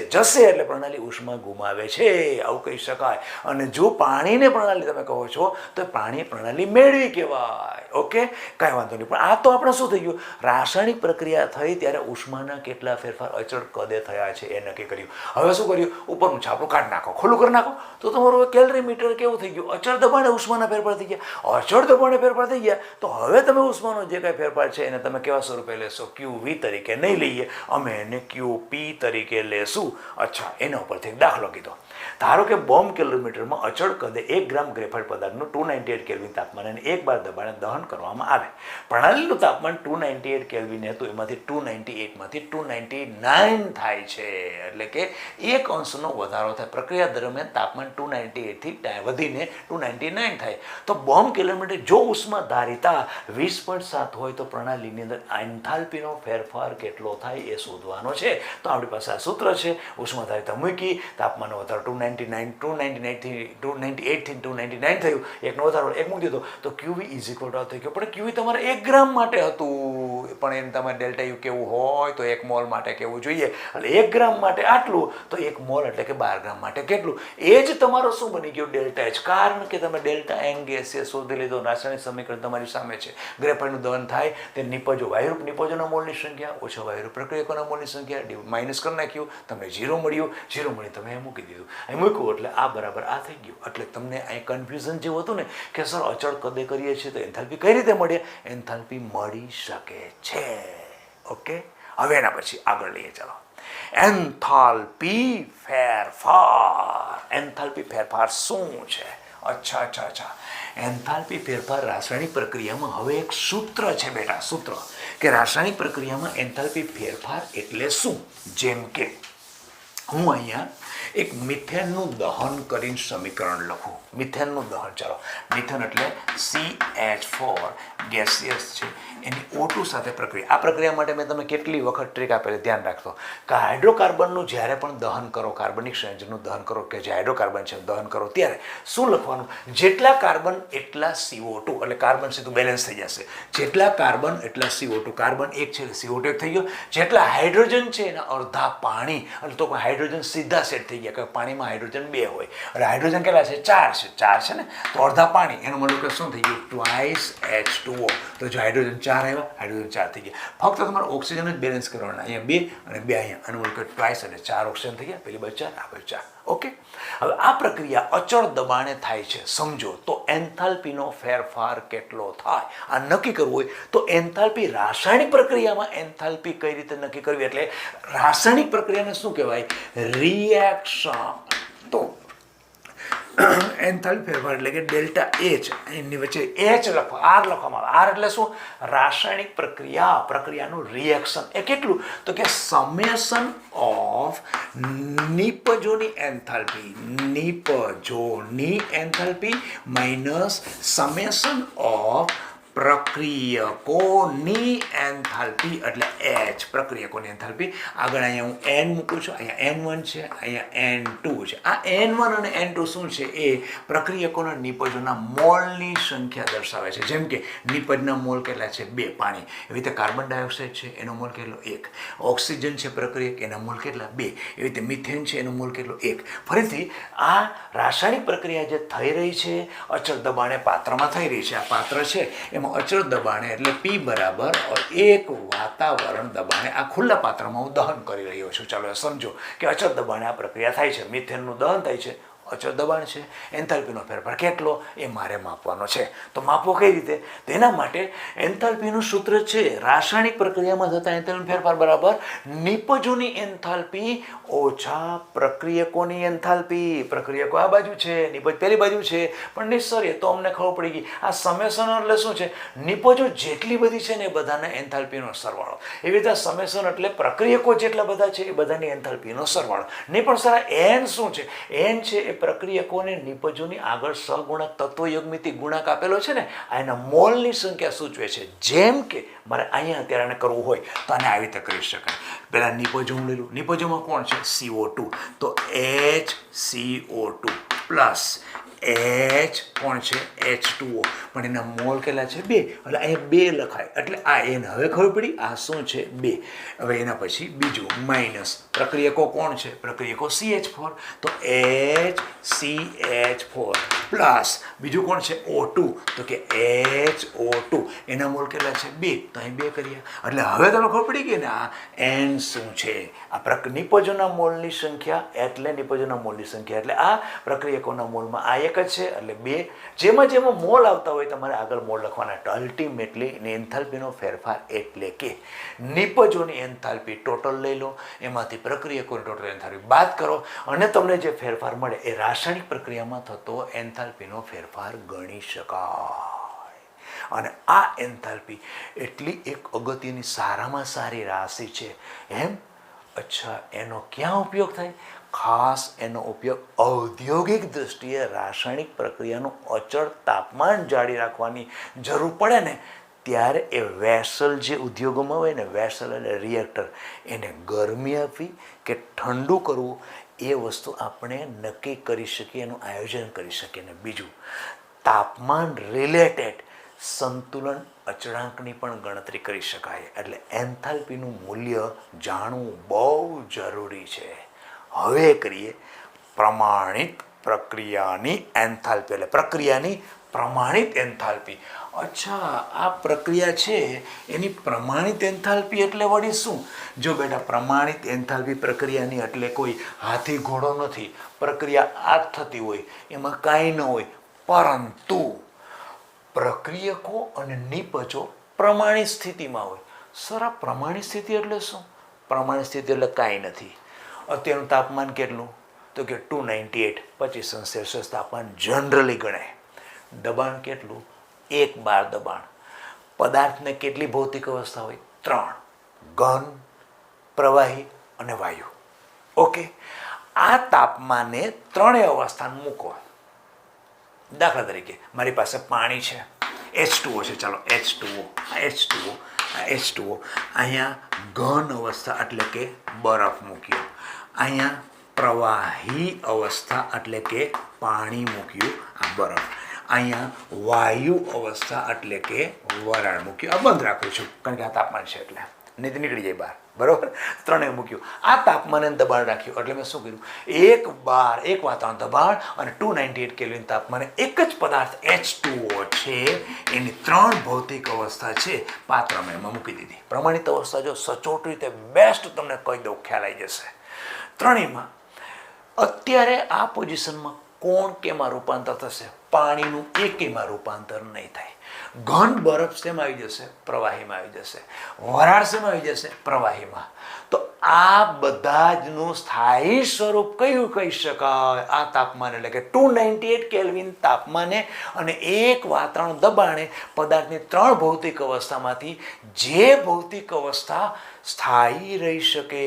એટલે પ્રણાલી ઉષ્મા ગુમાવે છે, આવું કહી શકાય. અને જો પાણીને પ્રણાલી તમે કહો છો તો પાણી પ્રણાલી મેળવી કહેવાય. ઓકે, કાંઈ વાંધો નહીં. પણ આ તો આપણે શું થઈ ગયું, રાસાયણિક પ્રક્રિયા થઈ ત્યારે ઉષ્માના કેટલા ફેરફાર અચળ કદે થયા છે એ નક્કી કર્યું. હવે શું કર્યું, ઉપરનું છાપરું કાઢી નાખો, ખુલ્લું કરી નાખો, તો તમારું કેલરી મીટર કેવું થઈ ગયું, અચળ દબાણે ઉષ્માના ફેરફાર થઈ ગયા. અચળ દબાણે ફેરફાર થઈ ગયા તો હવે તમે ઉષ્માનો જે કાંઈ ફેરફાર છે એને તમે કેવા સ્વરૂપે લેશો, QV તરીકે નહીં લઈએ, અમે એને QP તરીકે લેશું. અચ્છા, એના ઉપરથી એક દાખલો કીધો. ધારો કે બોમ્બ કિલોમીટરમાં અચળ કદે 1 ગ્રામ ગ્રેફાઇટ પદાર્થનું 298 કેલ્વિન તાપમાન અને 1 બાર દબાણે દહન કરવામાં આવે. પ્રણાલીનું તાપમાન 298 કેલ્વિન હતું, એમાંથી 298 માંથી 299 થાય છે, એટલે કે 1 અંશનો વધારો થાય. પ્રક્રિયા દરમિયાન તાપમાન 298 થી વધીને 299 થાય. તો બોમ્બ કિલોમીટર જો ઉષ્માધારિતા 20.7 હોય તો પ્રણાલીની અંદર એન્થાલ્પીનો ફેરફાર કેટલો થાય એ શોધવાનો છે. તો આપણી પાસે આ સૂત્ર છે. ઉષ્માધારિતા મૂકી, તાપમાનનો વધારો 298 થી 299 થયું, એકનો વધારો 1 મૂકી દીધો તો QV ઇઝ ઇક્વલ ટુ થઈ ગયો. પણ QV તમારે 1 ગ્રામ માટે હતું, પણ એને તમારે ડેલ્ટા યુ કેવું હોય તો 1 મોલ માટે કેવું જોઈએ. એટલે 1 ગ્રામ માટે આટલું, તો 1 મોલ એટલે કે 12 ગ્રામ માટે કેટલું, એ જ તમારો શું બની ગયો, ડેલ્ટા H. કારણ કે તમે ડેલ્ટા N ગેસીય શોધી લીધો. રાસાયણિક સમીકરણ તમારી સામે છે. ગ્રેફાઇટનું દહન થાય તે નિપજો, વાયુરૂપ નિપજોના મોલની સંખ્યા ઓછા વાયુરૂપ પ્રક્રિયકોના મોલની સંખ્યા માઇનસ કરી નાખ્યું, તમને 0 મળ્યું. 0 મળી તમે મૂકી દીધું, અહીં મૂક્યું એટલે આ બરાબર આ થઈ ગયું. એટલે તમને અહીં કન્ફ્યુઝન જેવું હતું ને કે સર અચળ કદે કરીએ છીએ તો એન્થાલ્પી કઈ રીતે મળે, એન્થાલ્પી મળી શકે છે. ઓકે, હવે એના પછી આગળ લઈએ. ચાલો, એન્થાલ્પી ફેરફાર. એન્થાલ્પી ફેરફાર શું છે? અચ્છા, એન્થાલ્પી ફેરફાર રાસાયણિક પ્રક્રિયામાં હવે એક સૂત્ર છે બેટા, સૂત્ર કે રાસાયણિક પ્રક્રિયામાં એન્થાલ્પી ફેરફાર એટલે શું. જેમ કે હું અહીંયા એક મિથેનનું દહન કરીને સમીકરણ લખું. મિથેનનું દહન, ચાલો, મિથેન એટલે CH4 ગેસિયસ છે, એની O2 સાથે પ્રક્રિયા. આ પ્રક્રિયા માટે મેં તમને કેટલી વખત ટ્રીક આપેલી, ધ્યાન રાખતો કે હાઇડ્રોકાર્બનનું જ્યારે પણ દહન કરો, કાર્બનિક સંયોજનનું દહન કરો કે જે હાઇડ્રોકાર્બન છે દહન કરો ત્યારે શું લખવાનું, જેટલા કાર્બન એટલા CO2, એટલે કાર્બન સીધું બેલેન્સ થઈ જશે. જેટલા કાર્બન એટલા CO2, કાર્બન 1 છે એટલે CO2 1 થઈ ગયો. જેટલા હાઇડ્રોજન છે એના અડધા પાણી, એટલે તો હાઇડ્રોજન સીધા સેટ થઈ ગયા, કે પાણીમાં હાઇડ્રોજન 2 હોય, એટલે હાઇડ્રોજન કેટલા છે, 4 છે ને, તો અડધા પાણી, એનો મતલબ કે શું થઈ ગયું, ટ્વાઇસ H2O. તો જો હાઇડ્રોજન 4 આવ્યા, હાઇડ્રોજન 4 થઈ ગયા. ફક્ત તમારે ઓક્સિજન જ બેલેન્સ કરવાના, અહીંયા 2 અને 2 અહીંયા, આનો મતલબ કે ટ્વાઇસ એટલે 4 ઓક્સિજન થઈ ગયા, પેલી બાજુ 4, આ બાજુ 4. ઓકે, હવે આ પ્રક્રિયા અચળ દબાણે થાય છે, સમજો. તો એન્થાલ્પીનો ફેરફાર કેટલો થાય આ નક્કી કરવું હોય તો એન્થાલ્પી, રાસાયણિક પ્રક્રિયામાં એન્થાલ્પી કઈ રીતે નક્કી કરવી, એટલે રાસાયણિક પ્રક્રિયાને શું કહેવાય, રિએક્શન. તો એન્થાલ્પી ફેરફાર એટલે કે ડેલ્ટા H, એની વચ્ચે H લખવા, R લખવામાં આવે. R એટલે શું, રાસાયણિક પ્રક્રિયાનું રિએક્શન. એ કેટલું, તો કે સમેશન ઓફ નિપજોની એન્થાલ્પી માઇનસ સમેશન ઓફ પ્રક્રિયકોની એન્થાલ્પી, એટલે H, પ્રક્રિયકોની એન્થાલ્પી. આગળ અહીંયા હું N મૂકું છું, અહીંયા N1 છે, અહીંયા N2 છે. આ N1 અને N2 શું છે, એ પ્રક્રિયકોના નિપજોના મોલની સંખ્યા દર્શાવે છે. જેમ કે નિપજના મોલ કેટલા છે, 2 પાણી. એવી રીતે કાર્બન ડાયોક્સાઇડ છે, એનો મોલ કેટલો, 1. ઓક્સિજન છે પ્રક્રિયક, એના મોલ કેટલા, 2. એવી રીતે મિથેન છે, એનો મોલ કેટલો, 1. ફરીથી આ રાસાયણિક પ્રક્રિયા જે થઈ રહી છે અચળ દબાણે પાત્રમાં થઈ રહી છે. આ પાત્ર છે એમાં અચળ દબાણે એટલે P બરાબર 1 વાતાવરણ દબાણે આ ખુલ્લા પાત્રમાં હું દહન કરી રહ્યો છું. ચાલો સમજો કે અચળ દબાણે આ પ્રક્રિયા થાય છે, મિથેનનું દહન થાય છે અચળ દબાણ છે. એન્થાલ્પીનો ફેરફાર કેટલો એ મારે માપવાનો છે. તો માપવો કઈ રીતે? તેના માટે એન્થાલ્પીનું સૂત્ર છે રાસાયણિક પ્રક્રિયામાં થતા એન્થાલ્પીનો ફેરફાર બરાબર નિપજોની એન્થાલ્પી ઓછા પ્રક્રિયકોની એન્થાલ્પી. પ્રક્રિયકો આ બાજુ છે, નિપજ પેલી બાજુ છે. પણ નિશ્ચય તો અમને ખબર પડી ગઈ આ સમેશન એટલે શું છે? નિપજો જેટલી બધી છે ને એ બધાના એન્થાલ્પીનો સરવાળો. એવી રીતે સમેશન એટલે પ્રક્રિયકો જેટલા બધા છે એ બધાની એન્થાલ્પીનો સરવાળો. નહીં પણ સર એન શું છે? એન છે એ પ્રક્રિયકોને નિપજોની આગળ સહગુણક તત્વયુગ્મિતિ ગુણાક આપેલો છે ને આ એના મોલની સંખ્યા સૂચવે છે. જેમ કે મારે અહીંયા અત્યારે આને કરવું હોય તો આને આવી રીતે કરી શકાય. પહેલાં નિપજો હું લઈ લઉં. નિપજોમાં કોણ છે? CO2. તો HCO2 પ્લસ H કોણ છે? H2O. પણ એના મોલ કેટલા છે? 2. એટલે અહીંયા 2 લખાય. એટલે આ એને હવે ખબર પડી આ શું છે? 2. હવે એના પછી બીજું માઇનસ પ્રક્રિયકો કોણ છે? પ્રક્રિયકો CH4. તો HCH4 પ્લસ બીજું કોણ છે? O2. તો કે HO2. એના મોલ કેટલા છે? 2. તો અહીં 2 કરીએ. એટલે હવે તમને ખબર પડી ગઈ ને આ N શું છે? આ નિપજોના મોલની સંખ્યા એટલે નિપજોના મોલની સંખ્યા એટલે આ પ્રક્રિયકોના મોલમાં આ એક જ છે એટલે 2. જેમાં મોલ આવતા હોય તમારે આગળ મોલ લખવાના. અલ્ટિમેટલી એન્થાલ્પીનો ફેરફાર એટલે કે નિપજોની એન્થાલ્પી ટોટલ લઈ લો, એમાંથી પ્રક્રિયકોની ટોટલ એન્થાલ્પી બાદ કરો અને તમને જે ફેરફાર મળે એ રાસાયણિક પ્રક્રિયામાં થતો એન્થાલ્પીનો ફેરફાર ગણી શકાય. અને આ એન્થાલ્પી એટલી એક અગત્યની સારામાં સારી રાશિ છે. એમ? અચ્છા, એનો ક્યાં ઉપયોગ થાય? ખાસ એનો ઉપયોગ ઔદ્યોગિક દૃષ્ટિએ રાસાયણિક પ્રક્રિયાનું અચળ તાપમાન જાળવી રાખવાની જરૂર પડે ને ત્યારે એ વેસલ જે ઉદ્યોગોમાં હોય ને, વેસલ એટલે રિએક્ટર, એને ગરમી આપવી કે ઠંડુ કરવું એ વસ્તુ આપણે નક્કી કરી શકીએ, એનું આયોજન કરી શકીએ. અને બીજું તાપમાન રિલેટેડ સંતુલન અચળાંકની પણ ગણતરી કરી શકાય. એટલે એન્થાલ્પીનું મૂલ્ય જાણવું બહુ જરૂરી છે. હવે કરીએ પ્રમાણિત પ્રક્રિયાની એન્થાલ્પી એટલે પ્રક્રિયાની પ્રમાણિત એન્થાલ્પી. અચ્છા, આ પ્રક્રિયા છે એની પ્રમાણિત એન્થાલ્પી એટલે વળી શું? જો બેટા પ્રમાણિત એન્થાલ્પી પ્રક્રિયાની એટલે કોઈ હાથી ઘોડો નથી. પ્રક્રિયા આ જ થતી હોય, એમાં કાંઈ ન હોય, પરંતુ પ્રક્રિયકો અને નિપજો પ્રમાણિત સ્થિતિમાં હોય. સર આ પ્રમાણિત સ્થિતિ એટલે શું? પ્રમાણિત સ્થિતિ એટલે કાંઈ નથી. અત્યારનું તાપમાન કેટલું? તો કે 298 25 તાપમાન જનરલી ગણાય. દબાણ કેટલું? 1 બાર દબાણ. પદાર્થને કેટલી ભૌતિક અવસ્થા હોય? 3: ઘન, પ્રવાહી અને વાયુ. ઓકે, આ તાપમાને ત્રણેય અવસ્થાને મૂકો. દાખલા તરીકે મારી પાસે પાણી છે, H2O છે. ચાલો H2O અહીંયા ઘન અવસ્થા એટલે કે બરફ મૂક્યો. અહીંયા પ્રવાહી અવસ્થા એટલે કે પાણી મૂક્યું, આ બરફ. અહીંયા વાયુ અવસ્થા એટલે કે વરાળ મૂક્યું. આ બંધ રાખું છું કારણ કે આ તાપમાન છે એટલે નહીં તો નીકળી જાય બહાર. બરાબર? ત્રણેય મૂક્યું. આ તાપમાને દબાણ રાખ્યું એટલે મેં શું કર્યું? 1 બાર એક વાતાવરણ દબાણ અને 298 કેલ્વિન તાપમાને એક જ પદાર્થ H2O છે એની 3 ભૌતિક અવસ્થા છે પાત્રમાં એમાં મૂકી દીધી. પ્રમાણિત અવસ્થા જો સચોટ રીતે બેસ્ટ તમને કહી દઉં, ખ્યાલ આવી જશે. ત્રણેયમાં અત્યારે આ પોઝિશનમાં કોણ કેમાં રૂપાંતર થશે? પાણીનું એકેયમાં રૂપાંતર નહીં થાય. ઘન બરફ શેમાં આવી જશે? પ્રવાહીમાં આવી જશે. વરાળ શેમાં આવી જશે? પ્રવાહીમાં. તો આ બધા જનું સ્થાયી સ્વરૂપ કયું કહી શકાય? આ તાપમાન એટલે કે 298 કેલ્વિન તાપમાને અને 1 વાતાવરણ દબાણે પદાર્થની 3 ભૌતિક અવસ્થામાંથી જે ભૌતિક અવસ્થા સ્થાયી રહી શકે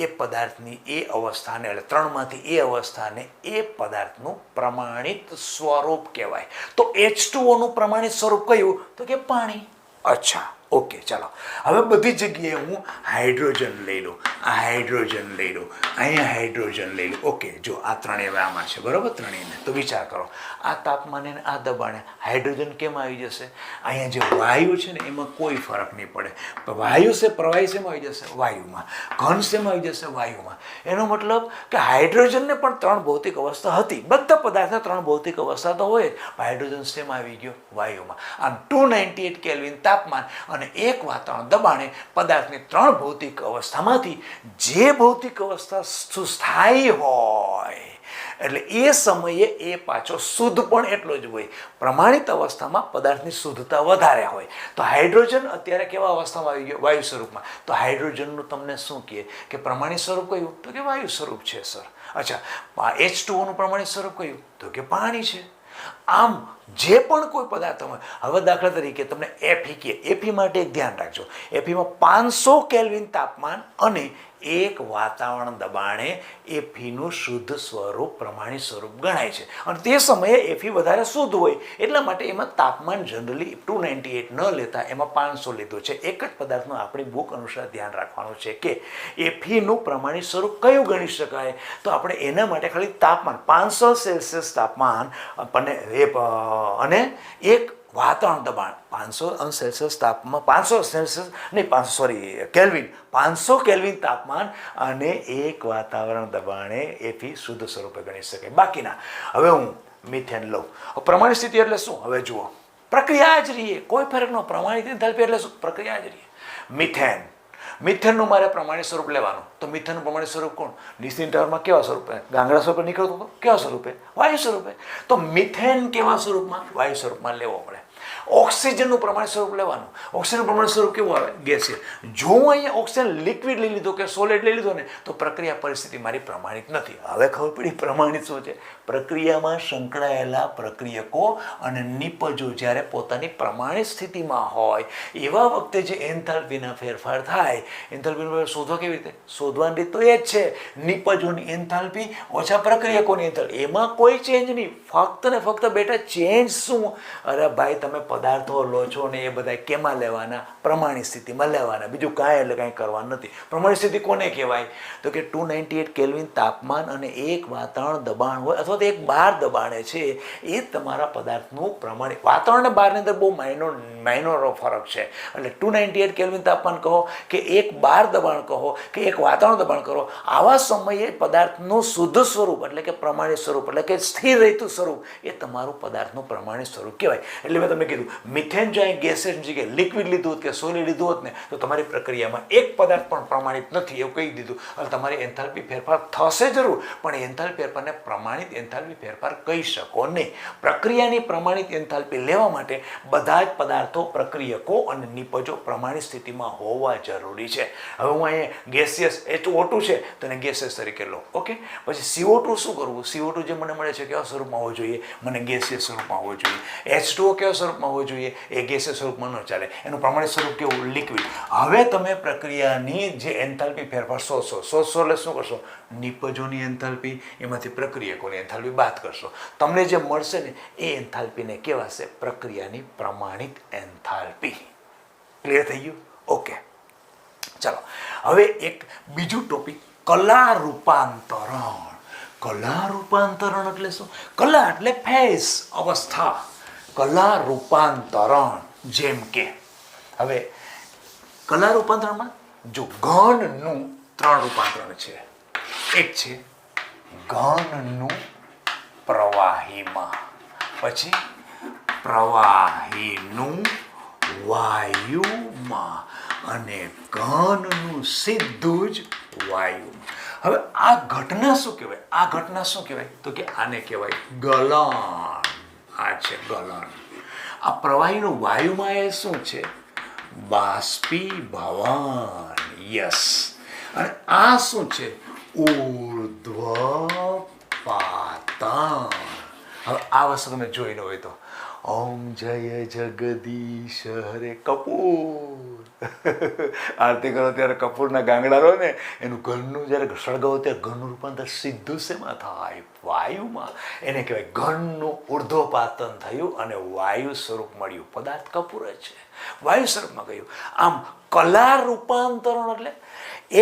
એ પદાર્થની એ અવસ્થાને એટલે 3માંથી એ અવસ્થાને એ પદાર્થનું પ્રમાણિત સ્વરૂપ કહેવાય. તો H2Oનું પ્રમાણિત સ્વરૂપ કયું? તો કે પાણી. અચ્છા, ઓકે, ચાલો હવે બધી જગ્યાએ હું હાઇડ્રોજન લઈ લઉં, આ હાઇડ્રોજન લઈ લઉં, અહીંયા હાઇડ્રોજન લઈ લઉં. ઓકે, જો આ ત્રણેય આમાં છે, બરાબર? ત્રણેયને તો વિચાર કરો, આ તાપમાને આ દબાણે હાઇડ્રોજન કેમ આવી જશે? અહીંયા જે વાયુ છે ને એમાં કોઈ ફરક નહીં પડે. વાયુ છે, પ્રવાહી શેમાં આવી જશે? વાયુમાં. ઘન શેમાં આવી જશે? વાયુમાં. એનો મતલબ કે હાઇડ્રોજનને પણ 3 ભૌતિક અવસ્થા હતી. બધા પદાર્થને 3 ભૌતિક અવસ્થા તો હોય જ. હાઇડ્રોજન શેમાં આવી ગયો? વાયુમાં. આમ 298 કેલ્વિન તાપમાન અને 1 વાતાવરણ દબાણે પદાર્થની 3 ભૌતિક અવસ્થામાંથી જે ભૌતિક અવસ્થા સુસ્થાયી હોય એટલે એ સમયે એ પાછો શુદ્ધ પણ એટલો જ હોય. પ્રમાણિત અવસ્થામાં પદાર્થની શુદ્ધતા વધારે હોય. તો હાઇડ્રોજન અત્યારે કેવા અવસ્થામાં આવી ગયો? વાયુ સ્વરૂપમાં. તો હાઇડ્રોજનનું તમને શું કહે કે પ્રમાણિત સ્વરૂપ કયું? તો કે વાયુ સ્વરૂપ છે સર. અચ્છા, H2O નું પ્રમાણિત સ્વરૂપ કયું? તો કે પાણી છે. આમ જે પણ કોઈ પદાર્થ હોય, હવે દાખલા તરીકે તમને Fe કહે, Fe માટે એક ધ્યાન રાખજો, Feમાં 500 કેલ્વિન તાપમાન અને 1 વાતાવરણ દબાણે Feનું શુદ્ધ સ્વરૂપ પ્રમાણિત સ્વરૂપ ગણાય છે. અને તે સમયે Fe વધારે શુદ્ધ હોય એટલા માટે એમાં તાપમાન જનરલી 298 ન લેતા એમાં 500 લીધું છે. એક જ પદાર્થનું આપણી બુક અનુસાર ધ્યાન રાખવાનું છે કે Feનું પ્રમાણિત સ્વરૂપ કયું ગણી શકાય. તો આપણે એના માટે ખાલી તાપમાન 500 સેલ્સિયસ તાપમાન અને એક વાતાવરણ દબાણ 500 સેલ્સિયસ તાપમાન, 500 સેલ્સિયસ નહીં, 500 કેલ્વિન, 500 કેલ્વિન તાપમાન અને એક વાતાવરણ દબાણે Fe શુદ્ધ સ્વરૂપે ગણી શકાય. બાકીના હવે હું મિથેન લઉં. પ્રમાણિત સ્થિતિ એટલે શું? હવે જુઓ, પ્રક્રિયા જ રહીએ, કોઈ ફરક ન. પ્રમાણિત એન્થાલ્પી એટલે શું? પ્રક્રિયા જ રહીએ. મિથેનનું મારે પ્રમાણિત સ્વરૂપ લેવાનું. તો મિથેનનું પ્રમાણિત સ્વરૂપ કોણ? નિશ્ચિત ટાવરમાં કેવા સ્વરૂપે? ગાંગડા સ્વરૂપે નીકળતો હતો. કેવા સ્વરૂપે? વાયુ સ્વરૂપે. તો મિથેન કેવા સ્વરૂપમાં? વાયુ સ્વરૂપમાં લેવો પડે. ઓક્સિજનનું પ્રમાણિત સ્વરૂપ લેવાનું. ઓક્સિજનનું પ્રમાણિત સ્વરૂપ કેવું આવે? ગેસીય. જો હું અહીંયા ઓક્સિજન લિક્વિડ લઈ લીધો કે સોલિડ લઈ લીધો ને તો પ્રક્રિયા પરિસ્થિતિ મારી પ્રમાણિત નથી. હવે ખબર પડી પ્રમાણિત શું છે? પ્રક્રિયામાં સંકળાયેલા પ્રક્રિયકો અને નિપજો જ્યારે પોતાની પ્રમાણિત સ્થિતિમાં હોય એવા વખતે જે એન્થાલ્પીના ફેરફાર થાય, એન્થાલ્પીનો ફેરફાર શોધવા કેવી રીતે? શોધવાની રીત તો એ જ છે, નિપજોની એન્થાલ્પી ઓછા પ્રક્રિયકોની એન્થાલ્પી. એમાં કોઈ ચેન્જ નહીં, ફક્ત ને ફક્ત બેટા ચેન્જ શું? અરે ભાઈ, તમે પદાર્થો લો છો ને એ બધા કેમાં લેવાના? પ્રમાણિત સ્થિતિમાં લેવાના. બીજું કાંઈ એટલે કાંઈ કરવાનું નથી. પ્રમાણિત સ્થિતિ કોને કહેવાય? તો કે 298 કેલ્વિન તાપમાન અને એક વાતાવરણ દબાણ હોય અથવા તો એક બાર દબાણે છે એ તમારા પદાર્થનું પ્રમાણિત. વાતાવરણ અને બારની અંદર બહુ માઇનોર ફરક છે. એટલે 298 કેલ્વિન તાપમાન કહો કે એક બાર દબાણ કહો કે એક વાતાવરણ દબાણ કરો, આવા સમયે પદાર્થનું શુદ્ધ સ્વરૂપ એટલે કે પ્રમાણિત સ્વરૂપ એટલે કે સ્થિર રહેતું સ્વરૂપ એ તમારું પદાર્થનું પ્રમાણિત સ્વરૂપ કહેવાય. એટલે મેં તમને કીધું, મિથેન જો અહીં ગેસેસ જગ્યાએ લિક્વિડ લીધું હોત કે સોલિડ લીધું હોત ને તો તમારી પ્રક્રિયામાં એક પદાર્થ પણ પ્રમાણિત નથી એવું કહી દીધું. અને તમારી એન્થાલ્પી ફેરફાર થશે જરૂર, પણ એન્થાલ્પી ફેરફારને પ્રમાણિત એન્થાલ્પી ફેરફાર કહી શકો નહીં. પ્રક્રિયાની પ્રમાણિત એન્થાલ્પી લેવા માટે બધા જ પદાર્થો, પ્રક્રિયકો અને નિપજો પ્રમાણિત સ્થિતિમાં હોવા જરૂરી છે. હવે હું અહીંયા ગેસિયસ H2O છે તો એને ગેસિયસ તરીકે લો. ઓકે, પછી CO2 શું કરવું? CO2 જે મને મળે છે કેવા સ્વરૂપમાં હોવો જોઈએ? મને ગેસિયસ સ્વરૂપમાં હોવો જોઈએ. H2O કેવા સ્વરૂપમાં હોવો જોઈએ? એ ગેસિયસ સ્વરૂપમાં ન ચાલે, એનું પ્રમાણિત સ્વરૂપ કેવું? લિક્વિડ. હવે તમે પ્રક્રિયાની જે એન્થાલ્પી ફેરફાર શોધશો એટલે શું કરશો? નિપજોની એન્થાલ્પી એમાંથી પ્રક્રિયકોની એન્થાલ્પી બાદ કરશો. તમને જે મળશે ને એ એન્થાલ્પીને કહેવાશે પ્રક્રિયાની પ્રમાણિત એન્થાલ્પી. ક્લિયર થઈ ગયું? ઓકે, ચાલો હવે એક બીજું ટોપિક, કલા રૂપાંતરણ. કલા રૂપાંતરણ એટલે શું? કલા એટલે ફેઝ, અવસ્થા. કલા રૂપાંતરણ જેમ કે હવે કલા રૂપાંતરણમાં જો ઘનનું 3 રૂપાંતરણ છે. એક છે ઘનનું પ્રવાહીમાં, પછી પ્રવાહીનું વાયુમાં અને ઘનનું સીધું જ વાયુમાં. હવે આ ઘટના શું કહેવાય? આ ઘટના શું કહેવાય? તો કે આને કહેવાય ગલન. આ છે ગલન. આ પ્રવાહીનું વાયુમાં એ શું છે? બાષ્પીભવન. યસ. અને આ શું છે? ઉર્ધ્વપાતન. હવે આ વસ્તુ તમે જોઈ ન હોય તો ઓમ જય જગદીશ હરે કપૂર. આરતી કરો ત્યારે કપૂરના ગાંગડા રહો ને એનું ઘરનું જ્યારે સળગાવો ત્યારે ઘરનું રૂપાંતર સીધું શેમાં થાય? વાયુમાં. એને કહેવાય ઘનનું ઉર્ધ્વપાતન થયું અને વાયુ સ્વરૂપ મળ્યું. પદાર્થ કપૂર જ છે, વાયુ સ્વરૂપમાં ગયું. આમ કલા રૂપાંતરણ એટલે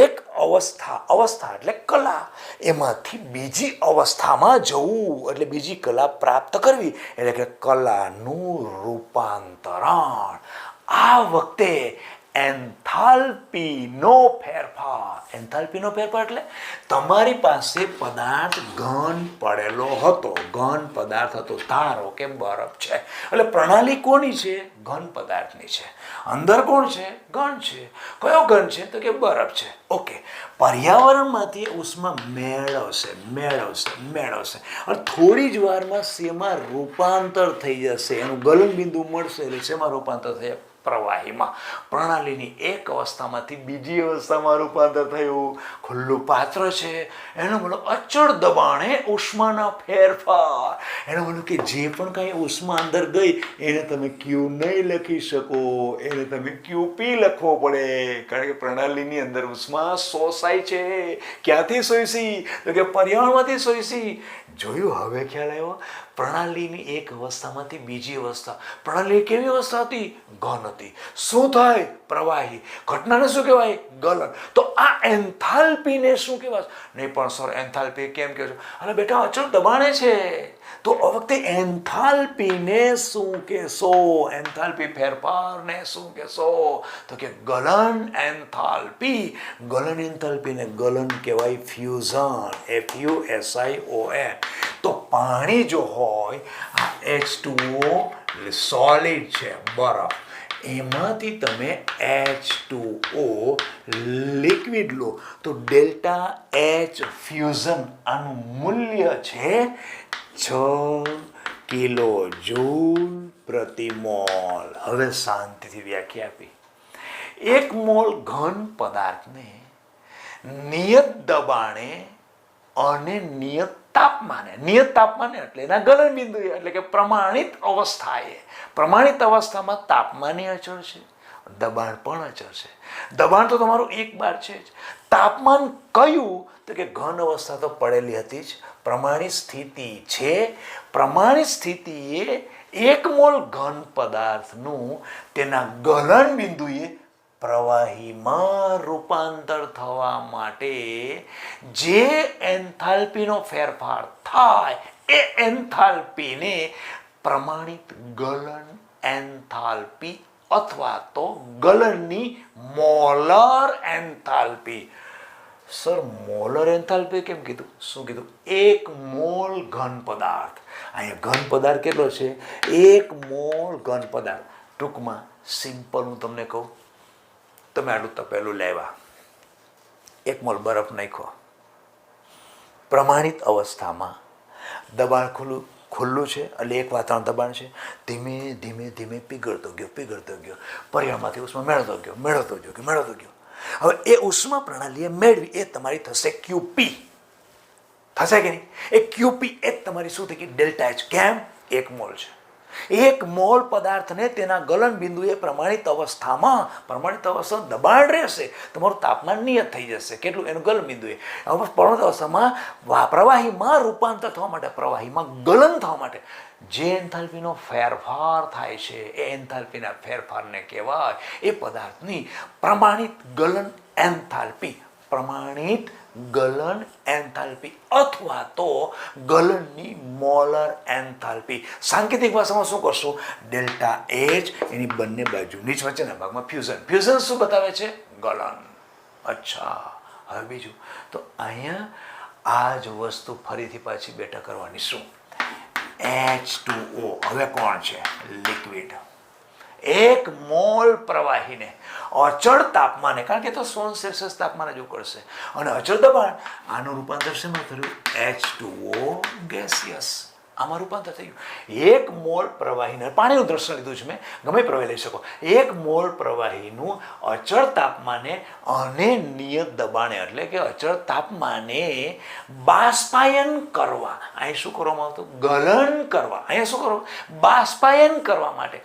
એક અવસ્થા એટલે કલા, એમાંથી બીજી અવસ્થામાં જવું એટલે બીજી કલા પ્રાપ્ત કરવી એટલે કે કલાનું રૂપાંતરણ. આ વખતે એન્થાલ્પીનો ફેરફાર. એન્થાલ્પીનો ફેરફાર એટલે તમારી પાસે પદાર્થ ઘન પડેલો હતો, ઘન પદાર્થ હતો, ધારો કે બરફ છે, એટલે પ્રણાલી કોની છે? ઘન પદાર્થની છે. અંદર કોણ છે? ઘન છે. કયો ઘન છે? તો કે બરફ છે. ઓકે, પર્યાવરણમાંથી ઉષ્મા મેળવશે અને થોડી જ વારમાં શેમાં રૂપાંતર થઈ જશે, એનું ગલનબિંદુ મળશે એટલે શેમાં રૂપાંતર થશે? પ્રવાહીમાં. પ્રણાલીની એક અવસ્થામાંથી બીજી અવસ્થામાં રૂપાંતર થયું. ખુલ્લું પાત્ર છે, એનો મતલબ અચળ દબાણે ઉષ્માના ફેરફાર. એનો મતલબ કે જે પણ કાંઈ ઉષ્મા અંદર ગઈ એને તમે ક્યુ નહીં લખી શકો, એને તમે ક્યુપી લખવો પડે, કારણ કે પ્રણાલીની અંદર ઉષ્મા શોષાય છે. ક્યાંથી શોષી? તો કે પર્યાવરણમાંથી શોષી. જોયું? હવે ખ્યાલ આવ્યો? પ્રણાલીની એક અવસ્થામાંથી બીજી અવસ્થા. પ્રણાલી કેવી અવસ્થા હતી? ઘન હતી. શું થાય? પ્રવાહી. ઘટનાને શું કહેવાય? ગલન. તો આ એન્થાલ્પીને શું કહેવાય? નહીં પણ સર એન્થાલ્પી કેમ કહો છો? અરે બેટા અચળ દબાણે છે, તો આ વખતે એન્થાલ્પીને શું કહેશો? એન્થાલ્પી ફેરફારને શું કહેશો? તો કે ગલન એન્થાલ્પી. ગલન એન્થાલ્પીને ગલન કહેવાય ફ્યુઝન, FUSION. તો પાણી જો હોય, આ H2O સોલિડ છે, બરફ, એમાંથી તમે H2O લિક્વિડ લો તો ડેલ્ટા H ફ્યુઝન આનું મૂલ્ય છે 6 કિલો જૂલ પ્રતિ મોલ. હવે શાંતિથી વ્યાખ્યા આપી. 1 મોલ ઘન પદાર્થને નિયત દબાણે અને નિયત તાપમાને એટલે એના ગલન બિંદુ એટલે કે પ્રમાણિત અવસ્થાએ. પ્રમાણિત અવસ્થામાં તાપમાન અચળ છે, દબાણ પણ અચળ છે. દબાણ તો તમારું 1 બાર છે જ. તાપમાન કયું? તો કે ઘન અવસ્થા તો પડેલી હતી જ. પ્રમાણિત સ્થિતિ છે. પ્રમાણિત સ્થિતિએ 1 મોલ ઘન પદાર્થનું તેના ગલન બિંદુએ પ્રવાહીમાં રૂપાંતર થવા માટે જે એન્થાલ્પીનો ફેરફાર થાય એ એન્થાલ્પીને પ્રમાણિત ગલન એન્થાલ્પી અથવા તો ગલનની molar enthalpy. Sir molar enthalpy કેમ કીધું? શું કીધું? 1 મોલ ઘન પદાર્થ. અહીંયા ઘન પદાર્થ કેટલો છે? 1 મોલ ઘન પદાર્થ. ટૂંકમાં સિમ્પલ હું તમને કહું, તમે આટલું તપેલું લેવા, 1 મોલ બરફ નાખ્યો, પ્રમાણિત અવસ્થામાં દબાણ ખુલ્લું છે એટલે એક વાતાવરણ દબાણ છે, ધીમે ધીમે પીગળતો ગયો. પર્યાવરણમાંથી ઉષ્મા મેળવતો ગયો. હવે એ ઉષ્મા પ્રણાલીએ મેળવી એ તમારી થશે ક્યુપી. થશે કે નહીં? એ ક્યુપી એ તમારી શું થઈ ગઈ? Delta H. કેમ? 1 મોલ છે. 1 મોલ પદાર્થને તેના ગલન બિંદુએ પ્રમાણિત અવસ્થામાં દબાણ રહેશે, તમારું તાપમાન નિયત થઈ જશે. કેટલું? એનું ગલન બિંદુએ. પ્રમાણિત અવસ્થામાં પ્રવાહીમાં રૂપાંતર થવા માટે, પ્રવાહીમાં ગલન થવા માટે જે એન્થાલ્પીનો ફેરફાર થાય છે એ એન્થાલ્પીના ફેરફારને કહેવાય એ પદાર્થની પ્રમાણિત ગલન એન્થાલ્પી. પ્રમાણિત ગલન એન્થાલ્પી અથવા તો ગલનની મોલર એન્થાલ્પી. સાંકેતિક ભાષામાં શું કરશો? ડેલ્ટા H એની બંને બાજુની જ વચ્ચેના ભાગમાં ફ્યુઝન. ફ્યુઝન શું બતાવે છે? ગલન. અચ્છા, હવે બીજું તો અહીંયા આ જ વસ્તુ ફરીથી પાછી બેઠા કરવાની. શું? H2O હવે કોણ છે? લિક્વિડ. 1 મોલ પ્રવાહીને અચળ તાપમાને, કારણ કે તો 100 તાપમાને જ ઉકળશે, અને અચળ દબાણ, આનું રૂપાંતર શેમાં થયું? H2O gaseous. આમાં રૂપાંતર થયું. 1 મોલ પ્રવાહીને, પાણીનું દ્રશ્ય લીધું છે મેં, ગમે પ્રવાહી લઈ શકો. 1 મોલ પ્રવાહીનું અચળ તાપમાને અને નિયત દબાણે એટલે કે અચળ તાપમાને બાષ્પાયન કરવા. અહીં શું કરવામાં આવતું? ગલન કરવા. અહીંયા શું કરવા? બાષ્પાયન કરવા માટે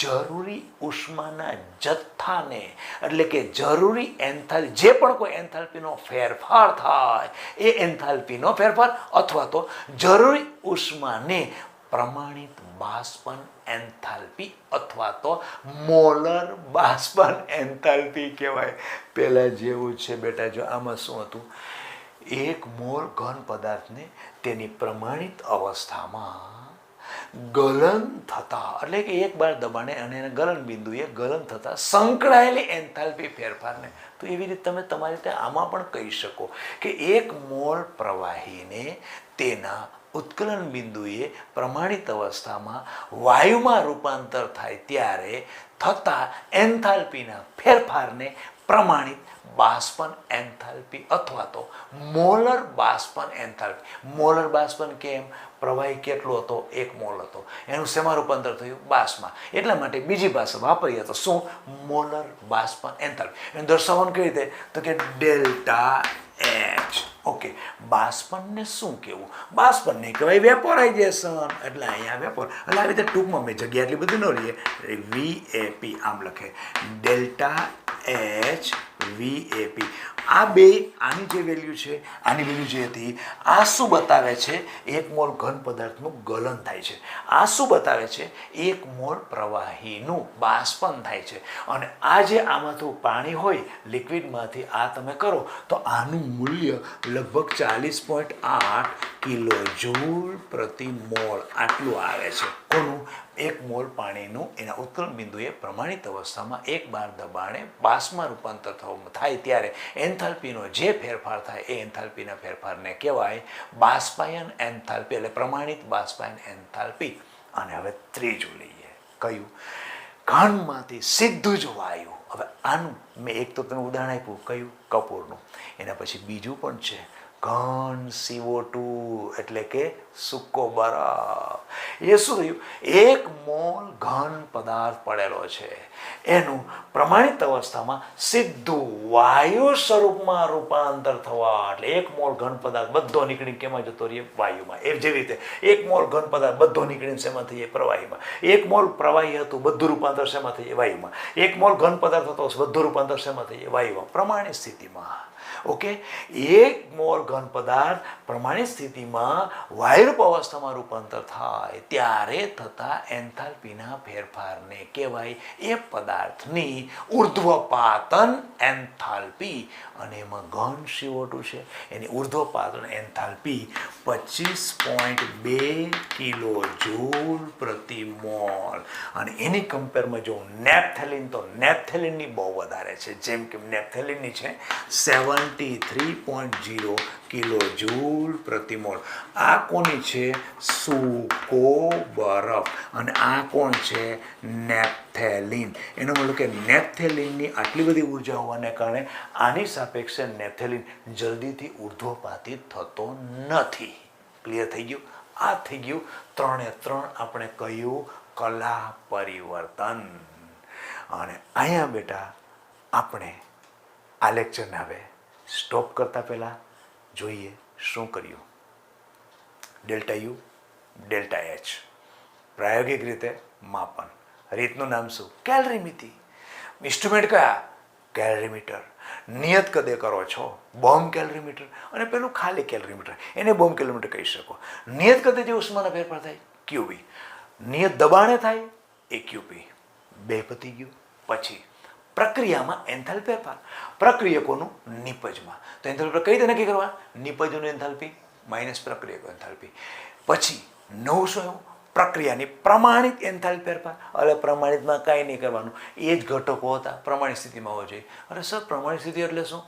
જરૂરી ઉષ્માના જથ્થાને એટલે કે જરૂરી એન્થાલ્પી, જે પણ કોઈ એન્થાલ્પીનો ફેરફાર થાય એ એન્થાલ્પીનો ફેરફાર અથવા તો જરૂરી ઉષ્માને પ્રમાણિત બાષ્પન એન્થાલ્પી અથવા તો મોલર બાષ્પન એન્થાલ્પી કહેવાય. પહેલાં જેવું છે બેટા. જો આમાં શું હતું? 1 મોલ ઘન પદાર્થને તેની પ્રમાણિત અવસ્થામાં ગલન થતા એટલે કે એક બાર દબાણે અને એના ગલન બિંદુએ ગલન થતા સંકળાયેલી એન્થાલ્પી ફેરફારને તો એવી રીતે તમે તમારી રીતે આમાં પણ કહી શકો કે એક મોલ પ્રવાહીને તેના ઉત્કલન બિંદુએ પ્રમાણિત અવસ્થામાં વાયુમાં રૂપાંતર થાય ત્યારે થતા એન્થાલ્પીના ફેરફારને પ્રમાણિત બાષ્પન એન્થાલ્પી અથવા તો મોલર બાષ્પન એન્થાલ્પી. મોલર બાષ્પન કેમ? પ્રવાહી કેટલો હતો? 1 મોલ હતો. એનું શેમાં રૂપાંતર થયું? બાષ્પમાં. એટલા માટે બીજી ભાષા વાપરીએ તો શું? મોલર બાષ્પન એન્થાલ્પી. એને દર્શાવવાનું કેવી રીતે? તો કે ડેલ્ટા એચ. ઓકે, બાષ્પનને શું કહેવું? બાષ્પનને કહેવાય વેપોરાઇઝેશન. એટલે અહીંયા વેપોર એટલે આવી રીતે ટૂંકમાં મેં જગ્યા એટલી બધી ન રહીએ VAP આમ લખે ડેલ્ટા એચ VAP. આ બે આની જે વેલ્યુ છે આની વેલ્યુ જે હતી આ શું બતાવે છે? 1 મોલ ઘન પદાર્થનું ગલન થાય છે. આ શું બતાવે છે? 1 મોલ પ્રવાહીનું બાષ્પન થાય છે. અને આ જે આમાંથી પાણી હોય લિક્વિડમાંથી આ તમે કરો તો આનું મૂલ્ય લગભગ 40.8 કિલો જૂલ પ્રતિ મોલ આટલું આવે છે. કોનું? 1 મોલ પાણીનું એના ઉત્કલન બિંદુએ પ્રમાણિત અવસ્થામાં 1 બાર દબાણે બાષ્પમાં રૂપાંતર થાય ત્યારે એન્થાલ્પીનો જે ફેરફાર થાય એ એન્થાલ્પીના ફેરફારને કહેવાય બાષ્પાયન એન્થાલ્પી એટલે પ્રમાણિત બાષ્પાયન એન્થાલ્પી. અને હવે ત્રીજું લઈએ. કયું? ઘનમાંથી સીધું જ વાયુ. હવે આનું મેં એક તો તમે ઉદાહરણ આપ્યું. કયું? કપૂરનું. એના પછી બીજું પણ છે ઘન CO2 એટલે કે સૂકો બરફ. એ શું થયું? 1 મોલ ઘન પદાર્થ પડેલો છે એનું પ્રમાણિત અવસ્થામાં સીધું વાયુ સ્વરૂપમાં રૂપાંતર થવા એટલે 1 મોલ ઘન પદાર્થ બધો નીકળીને કેમાં જતો રહીએ? વાયુમાં. એ જેવી રીતે 1 મોલ ઘન પદાર્થ બધો નીકળીને શેમાં થઈએ? પ્રવાહીમાં. 1 મોલ પ્રવાહી હતું બધું રૂપાંતર શેમાં થઈએ? વાયુમાં. 1 મોલ ઘન પદાર્થ હતો બધું રૂપાંતર શેમાં થઈએ? વાયુમાં. પ્રમાણિત સ્થિતિમાં. ઓકે, 1 મોલ ઘન પદાર્થ પ્રમાણિત સ્થિતિમાં વાયુરૂપ અવસ્થામાં રૂપાંતર થાય ત્યારે થતા એન્થાલ્પીના ફેરફારને કહેવાય એ પદાર્થની ઉર્ધ્વપાતન એન્થાલ્પી. અને એમાં ઘન CO2 છે એની ઉર્ધ્વપાતન એન્થાલ્પી 25.2 કિલો જૂલ પ્રતિ મોલ. અને એની કમ્પેરમાં જો નેપ્થેલિન તો નેપ્થેલિનની બહુ વધારે છે. જેમ કે નેપ્થેલિનની છે 73.0 કિલો જૂલ પ્રતિ મોલ. આ કોની છે? સૂકો બરફ. અને આ કોણ છે? નેપ્થેલિન. એનો મતલબ કે નેપ્થેલિનની આટલી બધી ઉર્જા હોવાને કારણે આની સાપેક્ષે નેપ્થેલિન જલ્દીથી ઉર્ધ્વપાતિત થતો નથી. ક્લિયર થઈ ગયું? આ થઈ ગયું 3 આપણે કહ્યું કલા પરિવર્તન. અને અહીંયા બેટા આપણે આ લેક્ચરને હવે સ્ટોપ કરતા પહેલાં જોઈએ શું કર્યું. ડેલ્ટા યુ ડેલ્ટા એચ પ્રાયોગિક રીતે માપન. રીતનું નામ શું? કેલરીમિતિ. ઇન્સ્ટ્રુમેન્ટ કયા? કેલરીમીટર. નિયત કદે કરો છો? બોમ્બ કેલરીમીટર. અને પેલું ખાલી કેલરીમીટર એને બોમ્બ કેલરીમીટર કહી શકો. નિયત કદે જે ઉષ્માનો ફેરફાર થાય ક્યુબી. નિયત દબાણે થાય એ ક્યુબી. બે પતી ગયું. પછી પ્રક્રિયામાં એન્થાલ્પી ફેરફાર. પ્રક્રિયકોનું નિપજમાં. તો એન્થાલ્પી કઈ રીતે નક્કી કરવા? નિપજનું એન્થાલ્પી માઇનસ પ્રક્રિયકો એન્થાલ્પી. પછી નવું શું એવું? પ્રક્રિયાની પ્રમાણિત એન્થાલ્પી ફેરફાર. એટલે પ્રમાણિતમાં કાંઈ નહીં કરવાનું. એ જ ઘટકો હતા પ્રમાણિત સ્થિતિમાં હોવો જોઈએ. અરે સર પ્રમાણિત સ્થિતિ એટલે શું?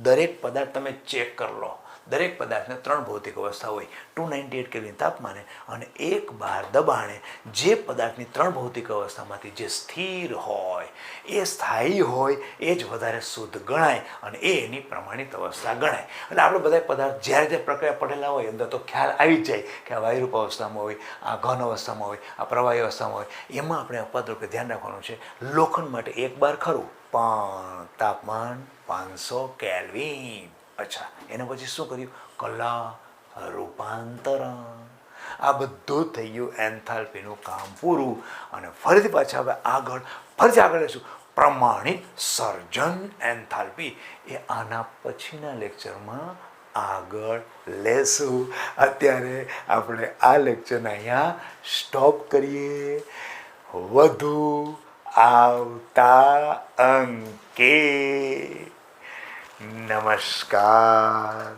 દરેક પદાર્થ તમે ચેક કરી લો. દરેક પદાર્થને 3 ભૌતિક અવસ્થા હોય 298 કેલ્વિન તાપમાને અને 1 બાર દબાણે. જે પદાર્થની 3 ભૌતિક અવસ્થામાંથી જે સ્થિર હોય એ સ્થાયી હોય એ જ વધારે શુદ્ધ ગણાય અને એ એની પ્રમાણિત અવસ્થા ગણાય. એટલે આપણે બધા પદાર્થ જ્યારે જે પ્રક્રિયા પડેલા હોય અંદર તો ખ્યાલ આવી જ જાય કે આ વાયુરૂપ અવસ્થામાં હોય, આ ઘન અવસ્થામાં હોય, આ પ્રવાહી અવસ્થામાં હોય. એમાં આપણે અપવાદરૂપે ધ્યાન રાખવાનું છે. લોખંડ માટે 1 બાર ખરું પણ તાપમાન 500 કેલ્વિન. અચ્છા, એના પછી શું કર્યું? કલા રૂપાંતરણ. આ બધું થઈ ગયું એન્થાલ્પીનું કામ પૂરું. અને ફરીથી પાછા હવે આગળ લઈશું પ્રમાણિત સર્જન એન્થાલ્પી. એ આના પછીના લેક્ચરમાં આગળ લેશું. અત્યારે આપણે આ લેક્ચરને અહીંયા સ્ટોપ કરીએ. વધુ આવતા અંકે. નમસ્કાર.